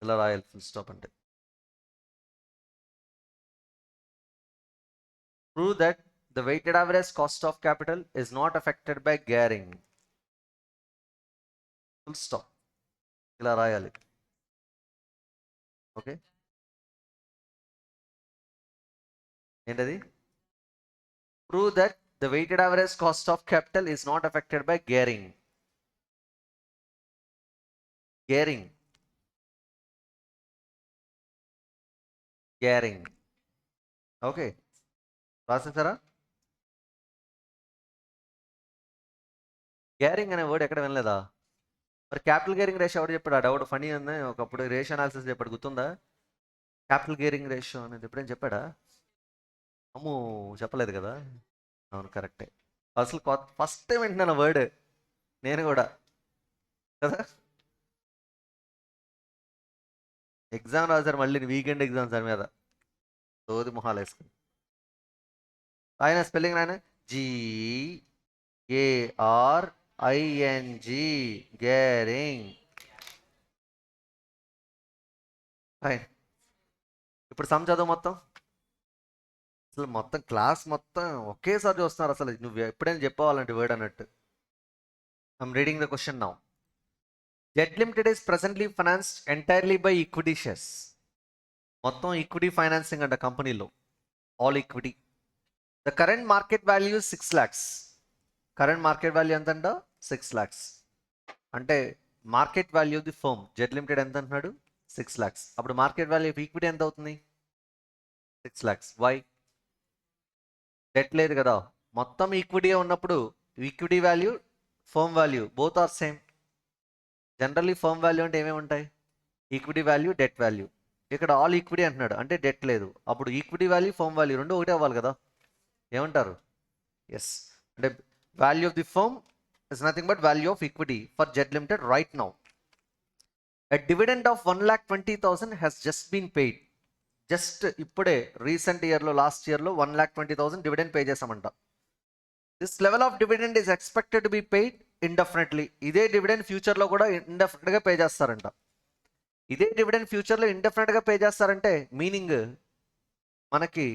ఇలా రాయాలి full stop అంటే. Prove that the weighted average cost of capital is not affected by gearing. Full stop. ఇలా రాయాలి. Okay, ఏంటది? Prove that the weighted average cost of capital is not affected by gearing. Gearing. Okay, రాసేసారా? Gearing అనే word ఎక్కడ వినలేదా? మరి capital gearing ratio ఎవరు చెప్పాడు? ఆ డౌట్ ఫనీ ఉంది. ఒకప్పుడు రేషియో అనాలిసిస్ చెప్పాడు, గుర్తుందా? క్యాపిటల్ గేరింగ్ రేషియో అనేది ఎప్పుడేం చెప్పాడా? అమ్ము, చెప్పలేదు కదా. అవును, కరెక్టే. అసలు ఫస్ట్ టైం వింటున్నాను వర్డ్ నేను కూడా కదా. ఎగ్జామ్ రాశారు మళ్ళీ, వీకెండ్ ఎగ్జామ్ సార్ మీద తోది మొహాలు వేసుకుని. ఆయన స్పెల్లింగ్ రాయన GARING, గ్యారింగ్. ఇప్పుడు సమ్ చదువు మొత్తం. అసలు మొత్తం క్లాస్ మొత్తం ఒకేసారి చూస్తున్నారు. అసలు నువ్వు ఎప్పుడైనా చెప్పవాలంటే వర్డ్ అన్నట్టు. I'm reading the question now. Z limited is presently financed entirely by equity shares. మొత్తం ఈక్విటీ ఫైనాన్సింగ్ అంట కంపెనీలో, all equity. The current market value 6 lakhs. Current market value ఎంత అంట? 6 lakhs. అంటే market value of the firm Z limited ఎంత అంటున్నాడు? 6 lakhs. అప్పుడు market value of equity ఎంత అవుతుంది? 6 lakhs. వై? డెట్ లేదు కదా. మొత్తం ఈక్విటీ ఉన్నప్పుడు equity value, firm value both are same. Generally firm value అంటే ఏమేమి ఉంటాయి? Equity value, debt value. ఇక్కడ ఆల్ ఈక్విటీ అంటున్నాడు అంటే డెట్ లేదు. అప్పుడు ఈక్విటీ వాల్యూ, ఫర్మ్ వాల్యూ రెండు ఒకటే అవ్వాలి కదా. ఏమంటారు? ఎస్. అంటే value of the firm is nothing but value of equity for Z limited right now. A dividend of 1,20,000 has just been paid. Just ఇప్పుడే రీసెంట్ ఇయర్లో, లాస్ట్ ఇయర్లో 1,20,000 డివిడెండ్ పే చేసామంట. This level of dividend is expected to be paid indefinitely. ఇదే dividend ఫ్యూచర్లో కూడా ఇండెఫినెట్గా pay చేస్తారంట. ఇదే dividend ఫ్యూచర్లో ఇండెఫినెట్గా పే చేస్తారంటే మీనింగ్ మనకి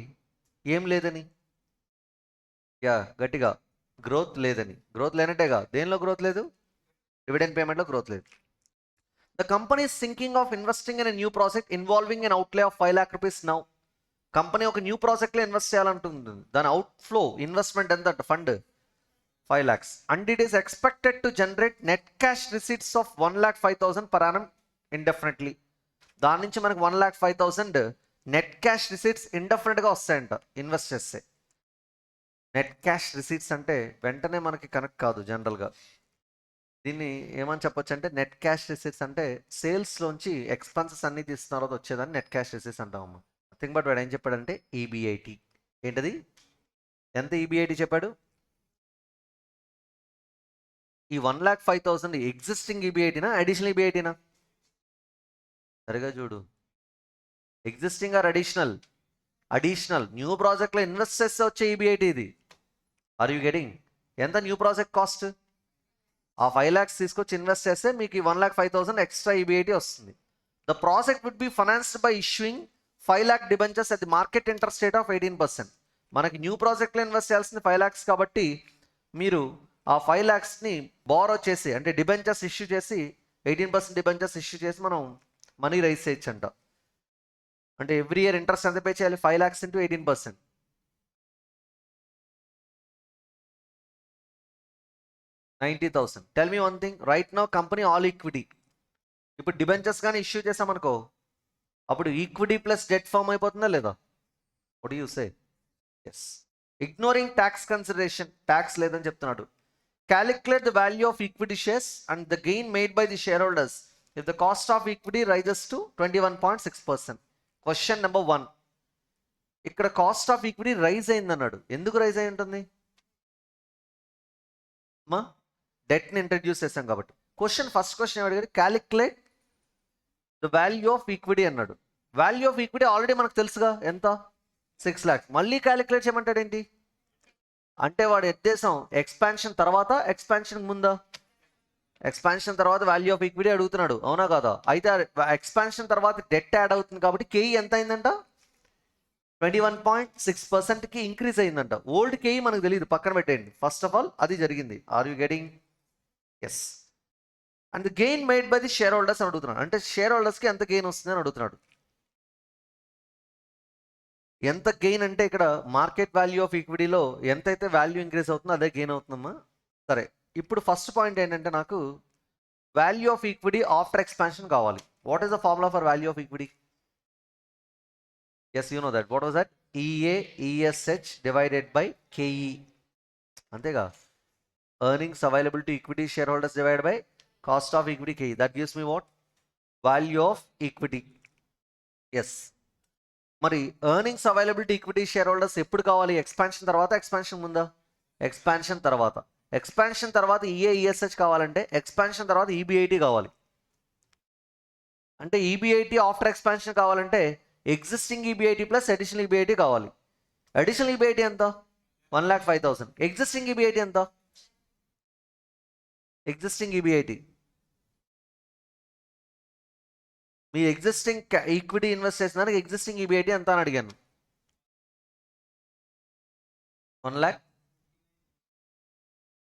ఏం లేదని, గట్టిగా గ్రోత్ లేదని. గ్రోత్ లేనట్టేగా. దేనిలో గ్రోత్ లేదు? డివిడెండ్ పేమెంట్లో గ్రోత్ లేదు. The company is thinking of investing in a new project involving an outlay of 5 lakh rupees now. Company ఒక న్యూ ప్రాజెక్ట్లో ఇన్వెస్ట్ చేయాలంటుంది. దాని అవుట్ఫ్లో ఇన్వెస్ట్మెంట్ ఎంత? Fund 5 lakhs. And it is expected to generate net cash receipts of 1,05,000 per annum indefinitely. దాని నుంచి మనకు 1,05,000 net cash receipts ఇండెఫినెట్గా వస్తాయంట invest చేస్తే. Net cash receipts అంటే వెంటనే మనకి కనెక్ట్ కాదు జనరల్గా. దీన్ని ఏమని చెప్పొచ్చు అంటే నెట్ క్యాష్ రిసీట్స్ అంటే సేల్స్లోంచి ఎక్స్పెన్సెస్ అన్ని తీస్తున్న తర్వాత వచ్చేదాన్ని నెట్ క్యాష్ రిసీట్స్ అంటామమ్మ. థింక్ బట్ వాడు ఏం చెప్పాడంటే ఈబీఐటీ. ఏంటది? ఎంత ఈబీఐటీ చెప్పాడు? ఈ 1,05,000 ఎగ్జిస్టింగ్ ఈబీఐటీనా, అడిషనల్ ఈబీఐటీనా? సరిగా చూడు. Existing or additional? Additional. New ప్రాజెక్ట్లో ఇన్వెస్ట్ చేస్తే వచ్చే ఈబీఐటీ ఇది. Are you getting? ఎంత న్యూ ప్రాజెక్ట్ కాస్ట్? ఆ 5 lakhs తీసుకొచ్చి ఇన్వెస్ట్ చేస్తే మీకు ఈ 1,05,000 ఎక్స్ట్రా ఈబీఐటీ వస్తుంది. The project would be financed by issuing 5 lakh debentures at the market interest rate of 18%. మనకి న్యూ ప్రాజెక్ట్లో ఇన్వెస్ట్ చేయాల్సింది 5 lakhs కాబట్టి మీరు ఆ 5 lakhsని బారో చేసి, అంటే డిబెంచర్స్ ఇష్యూ చేసి 18% డిబెంచర్స్ ఇష్యూ చేసి మనం మనీ రైజ్ చేయొచ్చు అంట. అంటే ఎవ్రీ ఇయర్ ఇంట్రెస్ట్ ఎంత పే చేయాలి? 5 lakhs into 18%. 90,000. Tell me one thing, right now company all equity. ఇప్పుడు డిబెంచర్స్ కానీ ఇష్యూ చేసామనుకో, అప్పుడు ఈక్విటీ ప్లస్ డెట్ ఫామ్ అయిపోతుందా లేదా? What you say? Yes. Ignoring tax consideration, tax లేదని చెప్తున్నాడు. Calculate the value of equity shares and the gain made by the share holders if the cost of equity rises to 21.6%. Question number 1. ఇక్కడ cost of equity rise అయిందన్నాడు. ఎందుకు rise అయి ఉంటుంది? మా డెట్ని introduce చేసాం కాబట్టి. First question అడిగాడు, calculate the value of equity అన్నాడు. Value of equity already మనకు తెలుసుగా ఎంత 6 lakhs. మళ్ళీ క్యాలిక్యులేట్ చేయమంటాడు ఏంటి అంటే వాడు ఉద్దేశం ఎక్స్పాన్షన్ తర్వాత ఎక్స్పాన్షన్ ముందా ఎక్స్పాన్షన్ తర్వాత వాల్యూ ఆఫ్ ఈక్విటీ అడుగుతున్నాడు అవునా కాదా అయితే ఎక్స్పాన్షన్ తర్వాత డెట్ యాడ్ అవుతుంది కాబట్టి కేఈ ఎంత అయిందంట 21.6%కి ఇంక్రీజ్ అయిందంట ఓల్డ్ కేఈ మనకు తెలియదు పక్కన పెట్టేయండి ఫస్ట్ ఆఫ్ ఆల్ అది జరిగింది are you getting yes and gain made by the share holders అని అడుగుతున్నాడు అంటే షేర్ హోల్డర్స్కి ఎంత గెయిన్ వస్తుంది అని అడుగుతున్నాడు ఎంత గెయిన్ అంటే ఇక్కడ మార్కెట్ వాల్యూ ఆఫ్ ఈక్విటీలో ఎంతైతే వాల్యూ ఇంక్రీజ్ అవుతుందో అదే గెయిన్ అవుతుందమ్మా సరే ఇప్పుడు ఫస్ట్ పాయింట్ ఏంటంటే నాకు value of equity after expansion కావాలి what is the formula for value of equity yes you know that what was that EAESH divided by K E అంతేగా earnings available to equity share holders divided by cost of equity K E that gives me what value of equity yes మరి earnings available to equity share holders ఎప్పుడు కావాలి expansion తర్వాత expansion ముందా expansion తర్వాత ఈఏఈఎస్హెచ్ కావాలంటే expansion తర్వాత EBIT కావాలి అంటే ఈబీఐటీ ఆఫ్టర్ ఎక్స్పాన్షన్ కావాలంటే existing EBIT plus additional EBIT కావాలి అడిషనల్ ఈబీఐటీ ఎంత 1,05,000 ఎగ్జిస్టింగ్ ఈబీఐటీ ఎంత ఎగ్జిస్టింగ్ ఈబీఐటీ మీ ఎగ్జిస్టింగ్ ఈక్విటీ ఇన్వెస్ట్ చేసిన దానికి ఎగ్జిస్టింగ్ ఈబీఐటీ ఎంత అని అడిగాను 1 lakh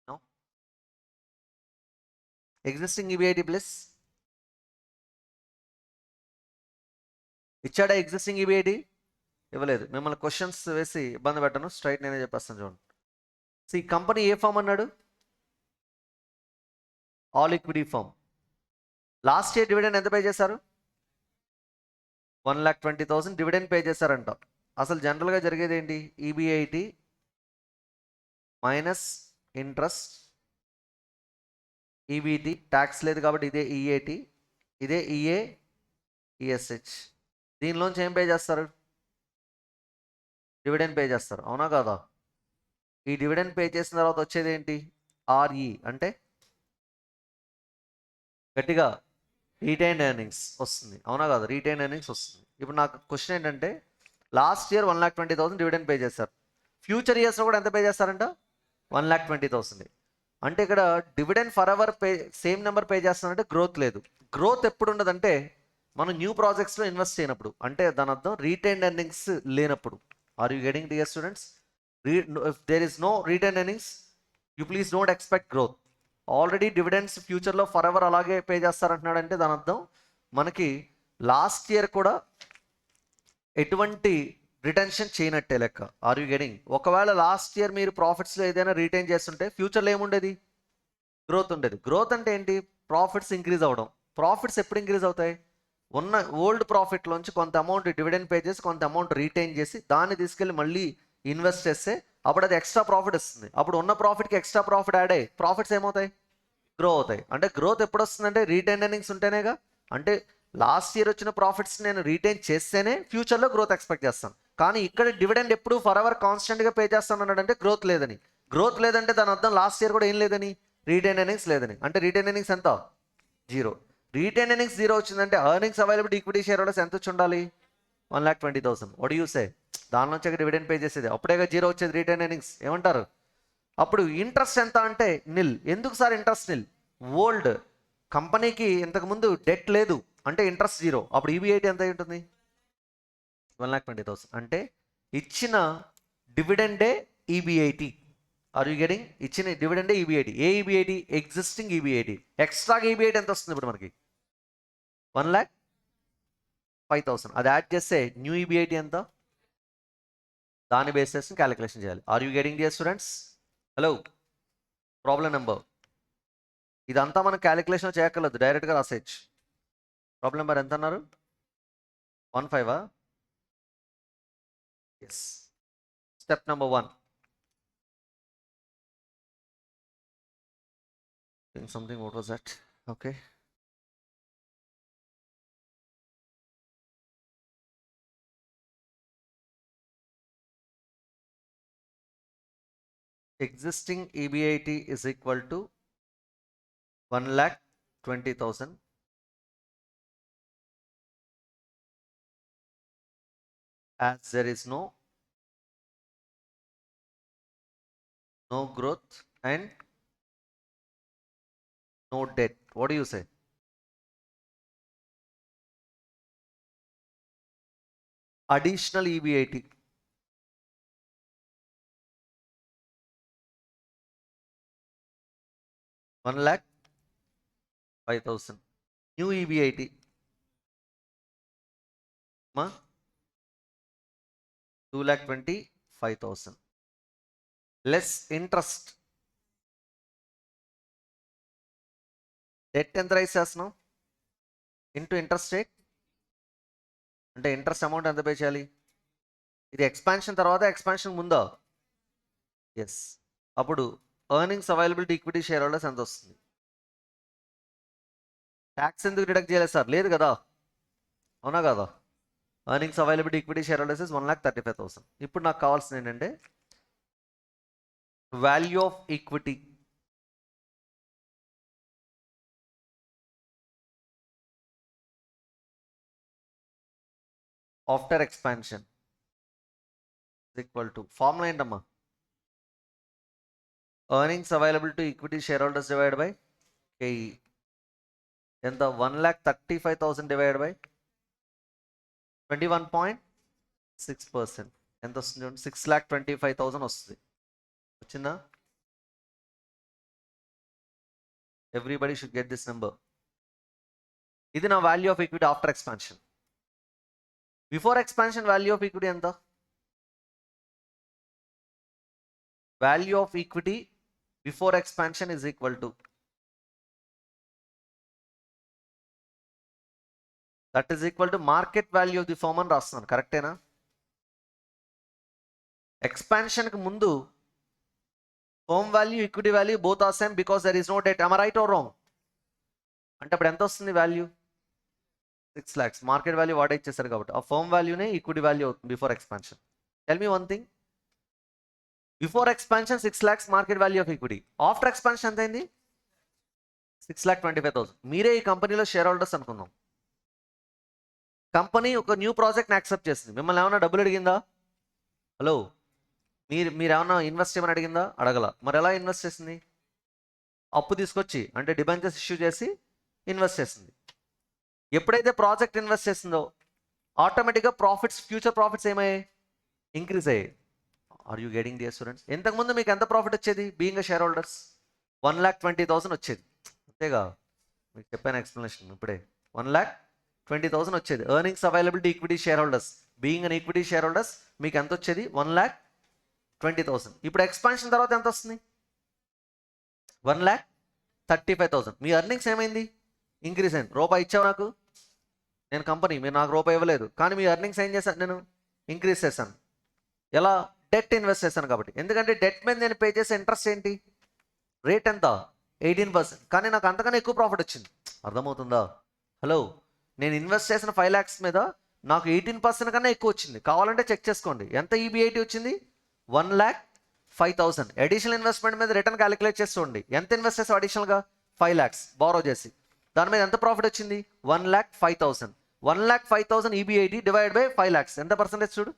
no existing EBIT plus ఇచ్చాడా ఎగ్జిస్టింగ్ ఈబీఐటీ ఇవ్వలేదు మిమ్మల్ని క్వశ్చన్స్ వేసి ఇబ్బంది పెట్టను స్ట్రైట్ నేనే చెప్పేస్తాను చూడండి ఈ కంపెనీ ఏ ఫామ్ అన్నాడు all equity firm last year dividend ఎంత పే చేశారు 1,20,000 డివిడెండ్ పే చేశారంట అసలు జనరల్గా జరిగేది ఏంటి EBIT minus interest EBT tax లేదు కాబట్టి ఇదే ఈఏటీ ఇదే ఈఏఈఎస్హెచ్ దీనిలోంచి ఏం పే చేస్తారు డివిడెండ్ పే చేస్తారు అవునా కాదా ఈ డివిడెండ్ పే చేసిన తర్వాత వచ్చేది ఏంటి ఆర్ఈ అంటే గట్టిగా రీటైన్ ఎర్నింగ్స్ వస్తుంది అవునా కాదు రీటైన్ ఎర్నింగ్స్ వస్తుంది ఇప్పుడు నాకు క్వశ్చన్ ఏంటంటే లాస్ట్ ఇయర్ 1,20,000 డివిడెండ్ పే చేశారు ఫ్యూచర్ ఇయర్స్లో కూడా ఎంత పే చేస్తారంట 1,20,000 అంటే ఇక్కడ dividend for ever pay same number pay చేస్తానంటే గ్రోత్ లేదు గ్రోత్ ఎప్పుడు ఉండదంటే మనం న్యూ ప్రాజెక్ట్స్లో ఇన్వెస్ట్ చేయనప్పుడు అంటే దాని అర్థం రీటైన్ ఎర్నింగ్స్ లేనప్పుడు are you getting dear students if there is no retain earnings you please don't expect growth already dividends ఫ్యూచర్లో ఫర్ ఎవర్ అలాగే పే చేస్తారంటున్నాడంటే దాని అర్థం మనకి లాస్ట్ ఇయర్ కూడా ఎటువంటి రిటెన్షన్ చేయనట్టే లెక్క ఆర్ యూ గెటింగ్ ఒకవేళ లాస్ట్ ఇయర్ మీరు ప్రాఫిట్స్లో ఏదైనా రిటైన్ చేస్తుంటే ఫ్యూచర్లో ఏముండేది గ్రోత్ ఉండేది గ్రోత్ అంటే ఏంటి ప్రాఫిట్స్ ఇంక్రీజ్ అవ్వడం ప్రాఫిట్స్ ఎప్పుడు ఇంక్రీజ్ అవుతాయి ఉన్న ఓల్డ్ ప్రాఫిట్లోంచి కొంత అమౌంట్ డివిడెండ్ పే చేసి కొంత అమౌంట్ రీటైన్ చేసి దాన్ని తీసుకెళ్ళి మళ్ళీ ఇన్వెస్ట్ చేస్తే అప్పుడు అది ఎక్స్ట్రా ప్రాఫిట్ వస్తుంది అప్పుడు ఉన్న ప్రాఫిట్కి ఎక్స్ట్రా ప్రాఫిట్ యాడ్ అయ్యి ప్రాఫిట్స్ ఏమవుతాయి గ్రో అవుతాయి అంటే గ్రోత్ ఎప్పుడు వస్తుందంటే రీటైన్ ఎర్నింగ్స్ ఉంటేనేగా అంటే లాస్ట్ ఇయర్ వచ్చిన ప్రాఫిట్స్ నేను రీటైన్ చేస్తేనే ఫ్యూచర్లో గ్రోత్ ఎక్స్పెక్ట్ చేస్తాను కానీ ఇక్కడ డివిడెండ్ ఎప్పుడు ఫర్ ఎవర్ కాన్స్టెంట్గా పే చేస్తాను అన్నాడంటే గ్రోత్ లేదని గ్రోత్ లేదంటే దాని అర్థం లాస్ట్ ఇయర్ కూడా ఏం లేదని రీటైన్ ఎర్నింగ్స్ లేదని అంటే రీటైన్ ఎర్నింగ్స్ ఎంత 0 రీటైన్ ఎర్నింగ్స్ 0 వచ్చిందంటే earnings available equity share holders ఎంత వచ్చి ఉండాలి 1,20,000 వాట్ యూ సే దాని నుంచి డివిడెండ్ పే చేసేది అప్పుడేగా 0 వచ్చేది రీటైన్ ఎర్నింగ్స్ ఏమంటారు అప్పుడు ఇంట్రెస్ట్ ఎంత అంటే నిల్ ఎందుకు సార్ ఇంట్రెస్ట్ నిల్ ఓల్డ్ కంపెనీకి ఇంతకుముందు డెట్ లేదు అంటే ఇంట్రెస్ట్ 0 అప్పుడు ఈబీఐటీ ఎంత ఉంటుంది 1,20,000 అంటే ఇచ్చిన డివిడెండే ఈబీఐటీ ఆర్ యూ గెటింగ్ ఇచ్చిన డివిడెండే ఈబీఐటీ ఏ ఈబీఐటీ ఎగ్జిస్టింగ్ ఈబీఐటీ ఎక్స్ట్రాగా ఈబీఐటీ ఎంత వస్తుంది ఇప్పుడు మనకి 1,05,000 అది యాడ్ చేస్తే న్యూ ఈబీఐటీ ఎంత దాని బేసిస్ క్యాలిక్యులేషన్ చేయాలి are you getting dear students hello problem number ఇదంతా మనం క్యాలిక్యులేషన్ చేయక్కర్లేదు డైరెక్ట్గా రాసేయచ్చు ప్రాబ్లం నెంబర్ ఎంత అన్నారు 15 yes step number 1 something what was that okay existing EBIT is equal to 1,20,000 as there is no growth and no debt. What do you say? Additional EBIT. $1,05,000. New EBIT. 2,25,000. Less interest. Debt ఎంత rice చేస్తున్నాం into interest rate అంటే interest amount ఎంత pay చేయాలి? ఇది expansion తర్వాత expansion ముందా? Yes. అప్పుడు earnings availability equity share holders ఎంత వస్తుంది? ట్యాక్స్ ఎందుకు డిడక్ట్ చేయలేదు సార్? లేదు కదా, అవునా కదా? Earnings availability equity share holders is 1,35,000. ఇప్పుడు నాకు కావాల్సింది ఏంటంటే value of equity after expansion equal to formula ఏంటమ్మా? Earnings available to equity share holders divide by K E. ఎంత? 1,35,000 డివైడ్ బై 21.6%. ఎంత వస్తుంది చూడండి? 6,25,000 వస్తుంది. వచ్చిందా? Everybody should get this number. ఇది నా value of equity after expansion. Before expansion value of equity ఎంత? Value of equity before expansion is equal to that is equal to market value of the firm అని రాస్తున్నాను. కరెక్టేనా? ఎక్స్పాన్షన్కి ముందు firm value equity value both are same because there is no debt. am I right or wrong? అంటే అప్పుడు ఎంత వస్తుంది value? 6 lakhs. Market value వాడే ఇచ్చేసారు కాబట్టి ఆ ఫర్మ్ వాల్యూనే ఈక్విటీ వాల్యూ అవుతుంది before expansion. Tell me one thing, before expansion 6 lakhs market value of equity. After expansion ఎంత అయింది? 6,25,000. మీరే ఈ కంపెనీలో షేర్ హోల్డర్స్ అనుకుందాం. కంపెనీ ఒక న్యూ ప్రాజెక్ట్ని యాక్సెప్ట్ చేసింది. మిమ్మల్ని ఏమైనా డబ్బులు అడిగిందా? హలో, మీరు ఏమైనా ఇన్వెస్ట్ చేయమని అడిగిందా? అడగల. మరి ఎలా ఇన్వెస్ట్ చేసింది? అప్పు తీసుకొచ్చి అంటే డిబెంచర్స్ ఇష్యూ చేసి ఇన్వెస్ట్ చేసింది. ఎప్పుడైతే ప్రాజెక్ట్ ఇన్వెస్ట్ చేసిందో ఆటోమేటిక్గా ప్రాఫిట్స్, ఫ్యూచర్ ప్రాఫిట్స్ ఏమయ్యాయి? ఇంక్రీజ్ అయ్యాయి. Are you getting dear students? ఇంతకుముందు మీకు ఎంత ప్రాఫిట్ వచ్చేది బీయింగ్ షేర్ హోల్డర్స్? 1,20,000 వచ్చేది. అంతేగా? మీకు చెప్పాను ఎక్స్ప్లెనేషన్ ఇప్పుడే. 1,20,000 వచ్చేది. Earnings availability equity share holders being an equity share holders మీకు ఎంత వచ్చేది? 1,20,000. ఇప్పుడు ఎక్స్పాన్షన్ తర్వాత ఎంత వస్తుంది? 1,35,000. మీ ఎర్నింగ్స్ ఏమైంది? ఇంక్రీజ్ అయింది. రూపాయి ఇచ్చావు నాకు, నేను కంపెనీ, మీరు నాకు రూపాయి ఇవ్వలేదు, కానీ మీ ఎర్నింగ్స్ ఏం చేశాను? నేను ఇంక్రీజ్ చేశాను. ఎలా? డెట్ ఇన్వెస్ట్ చేశాను కాబట్టి. ఎందుకంటే డెట్ మీద నేను పే చేసే ఇంట్రెస్ట్ ఏంటి? రేట్ ఎంత? 18%. కానీ నాకు అంతకన్నా ఎక్కువ ప్రాఫిట్ వచ్చింది. అర్థమవుతుందా? హలో, నేను ఇన్వెస్ట్ చేసిన 5 lakhs మీద నాకు 18% కన్నా ఎక్కువ వచ్చింది. కావాలంటే చెక్ చేసుకోండి. ఎంత ఈబీఐటీ వచ్చింది? 1,05,000. అడిషనల్ ఇన్వెస్ట్మెంట్ మీద రిటర్న్ క్యాలిక్యులేట్ చేసి చూడండి. ఎంత ఇన్వెస్ట్ చేసావు అడిషనల్గా? 5 lakhs బారో చేసి. దాని మీద ఎంత ప్రాఫిట్ వచ్చింది? 1,05,000. 1,05,000 ఈబీఐటీ డివైడ్ బై 5 lakhs ఎంత పర్సెంటేజ్ చూడు?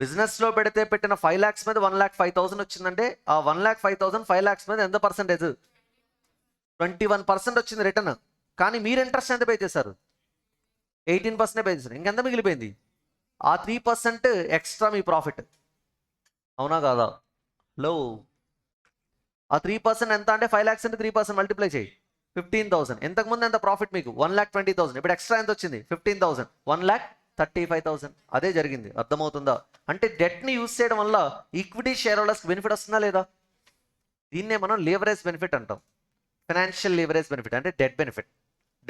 బిజినెస్లో పెట్టిన 5 lakhs మీద 1,05,000 వచ్చిందంటే ఆ 1,05,000 5 lakhs మీద ఎంత పర్సెంటేజ్? 21% వచ్చింది రిటర్న్. కానీ మీరు ఇంట్రెస్ట్ ఎంత పే చేశారు? 18% పే చేశారు. ఇంకెంత మిగిలిపోయింది? ఆ 3% ఎక్స్ట్రా మీ ప్రాఫిట్. అవునా కాదా? లో ఆ 3% ఎంత అంటే 5 lakhs అంటే 3% మల్టిప్లై చేయి, 15,000. ఇంతకుముందు ఎంత ప్రాఫిట్ మీకు? 1,20,000. ఇప్పుడు ఎక్స్ట్రా ఎంత వచ్చింది? 15,000. 1,35,000. అదే జరిగింది. అర్థమవుతుందా? అంటే డెట్ని యూజ్ చేయడం వల్ల ఈక్విటీ షేర్ హోల్డర్స్కి బెనిఫిట్ వస్తుందా లేదా? దీన్నే మనం లీవరేజ్ బెనిఫిట్ అంటాం. ఫైనాన్షియల్ లీవరేజ్ బెనిఫిట్ అంటే డెట్ బెనిఫిట్.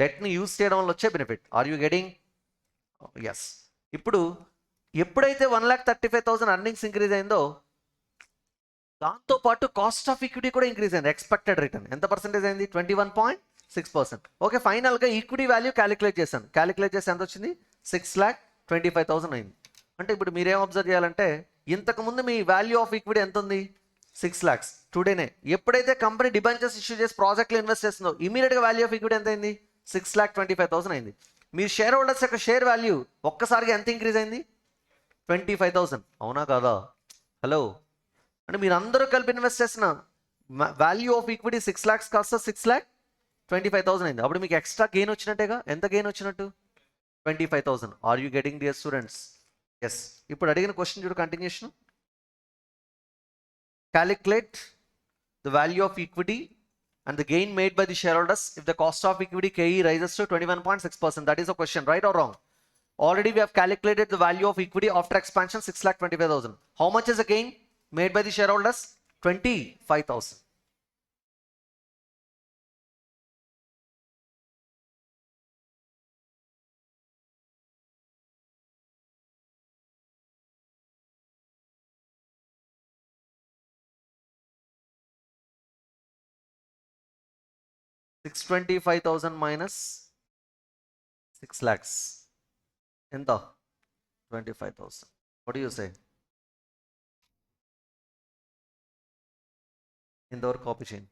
డెట్ని యూజ్ చేయడం వల్ల వచ్చే benefit. Are you getting? Yes. ఇప్పుడు ఎప్పుడైతే 1,35,000 ఎర్నింగ్స్ ఇంక్రీజ్ అయిందో దాంతోపాటు కాస్ట్ ఆఫ్ ఈక్విటీ కూడా ఇంక్రీజ్ అయింది. ఎక్స్పెక్టెడ్ రిటర్న్ ఎంత పర్సెంటేజ్ అయింది? 21.6%. ఓకే, ఫైనల్గా ఈక్విటీ వాల్యూ క్యాలిక్యులేట్ చేశాను. క్యాలిక్యులేట్ చేసి ఎంత వచ్చింది? 6,25,000 అయింది. అంటే ఇప్పుడు మీరేం అబ్జర్వ్ చేయాలంటే ఇంతకుముందు మీ వాల్యూ ఆఫ్ ఈక్విటీ ఎంత ఉంది? 6 lakhs. టుడేనే ఎప్పుడైతే కంపెనీ డిబెంచర్స్ ఇష్యూ చేసి ప్రాజెక్ట్లో ఇన్వెస్ట్ చేస్తుందో ఇమీడియట్గా వాల్యూ ఆఫ్ ఈక్విటీ ఎంత అయింది? 6,25,000 అయింది. మీ షేర్ హోల్డర్స్ యొక్క షేర్ వాల్యూ ఒక్కసారిగా ఎంత ఇంక్రీజ్ అయింది? 25,000. అవునా కాదా? హలో, అంటే మీరు అందరూ కలిపి ఇన్వెస్ట్ చేసిన వాల్యూ ఆఫ్ ఈక్విటీ 6 lakhs కాస్త 6,25,000 అయింది. అప్పుడు మీకు ఎక్స్ట్రా గెయిన్ వచ్చినట్టేగా. ఎంత గెయిన్ వచ్చినట్టు? 25,000. Are you getting dear students? Yes. ఇప్పుడు అడిగిన క్వశ్చన్ చూడు, continuation. Calculate the value of equity and the gain made by the shareholders if the cost of equity KE rises to 21.6%. That is a question, right or wrong? Already we have calculated the value of equity after expansion 6,25,000. How much is the gain made by the shareholders? 25,000. $625,000 minus 6 lakhs. Enta 25,000. What do you say? In the copy chain.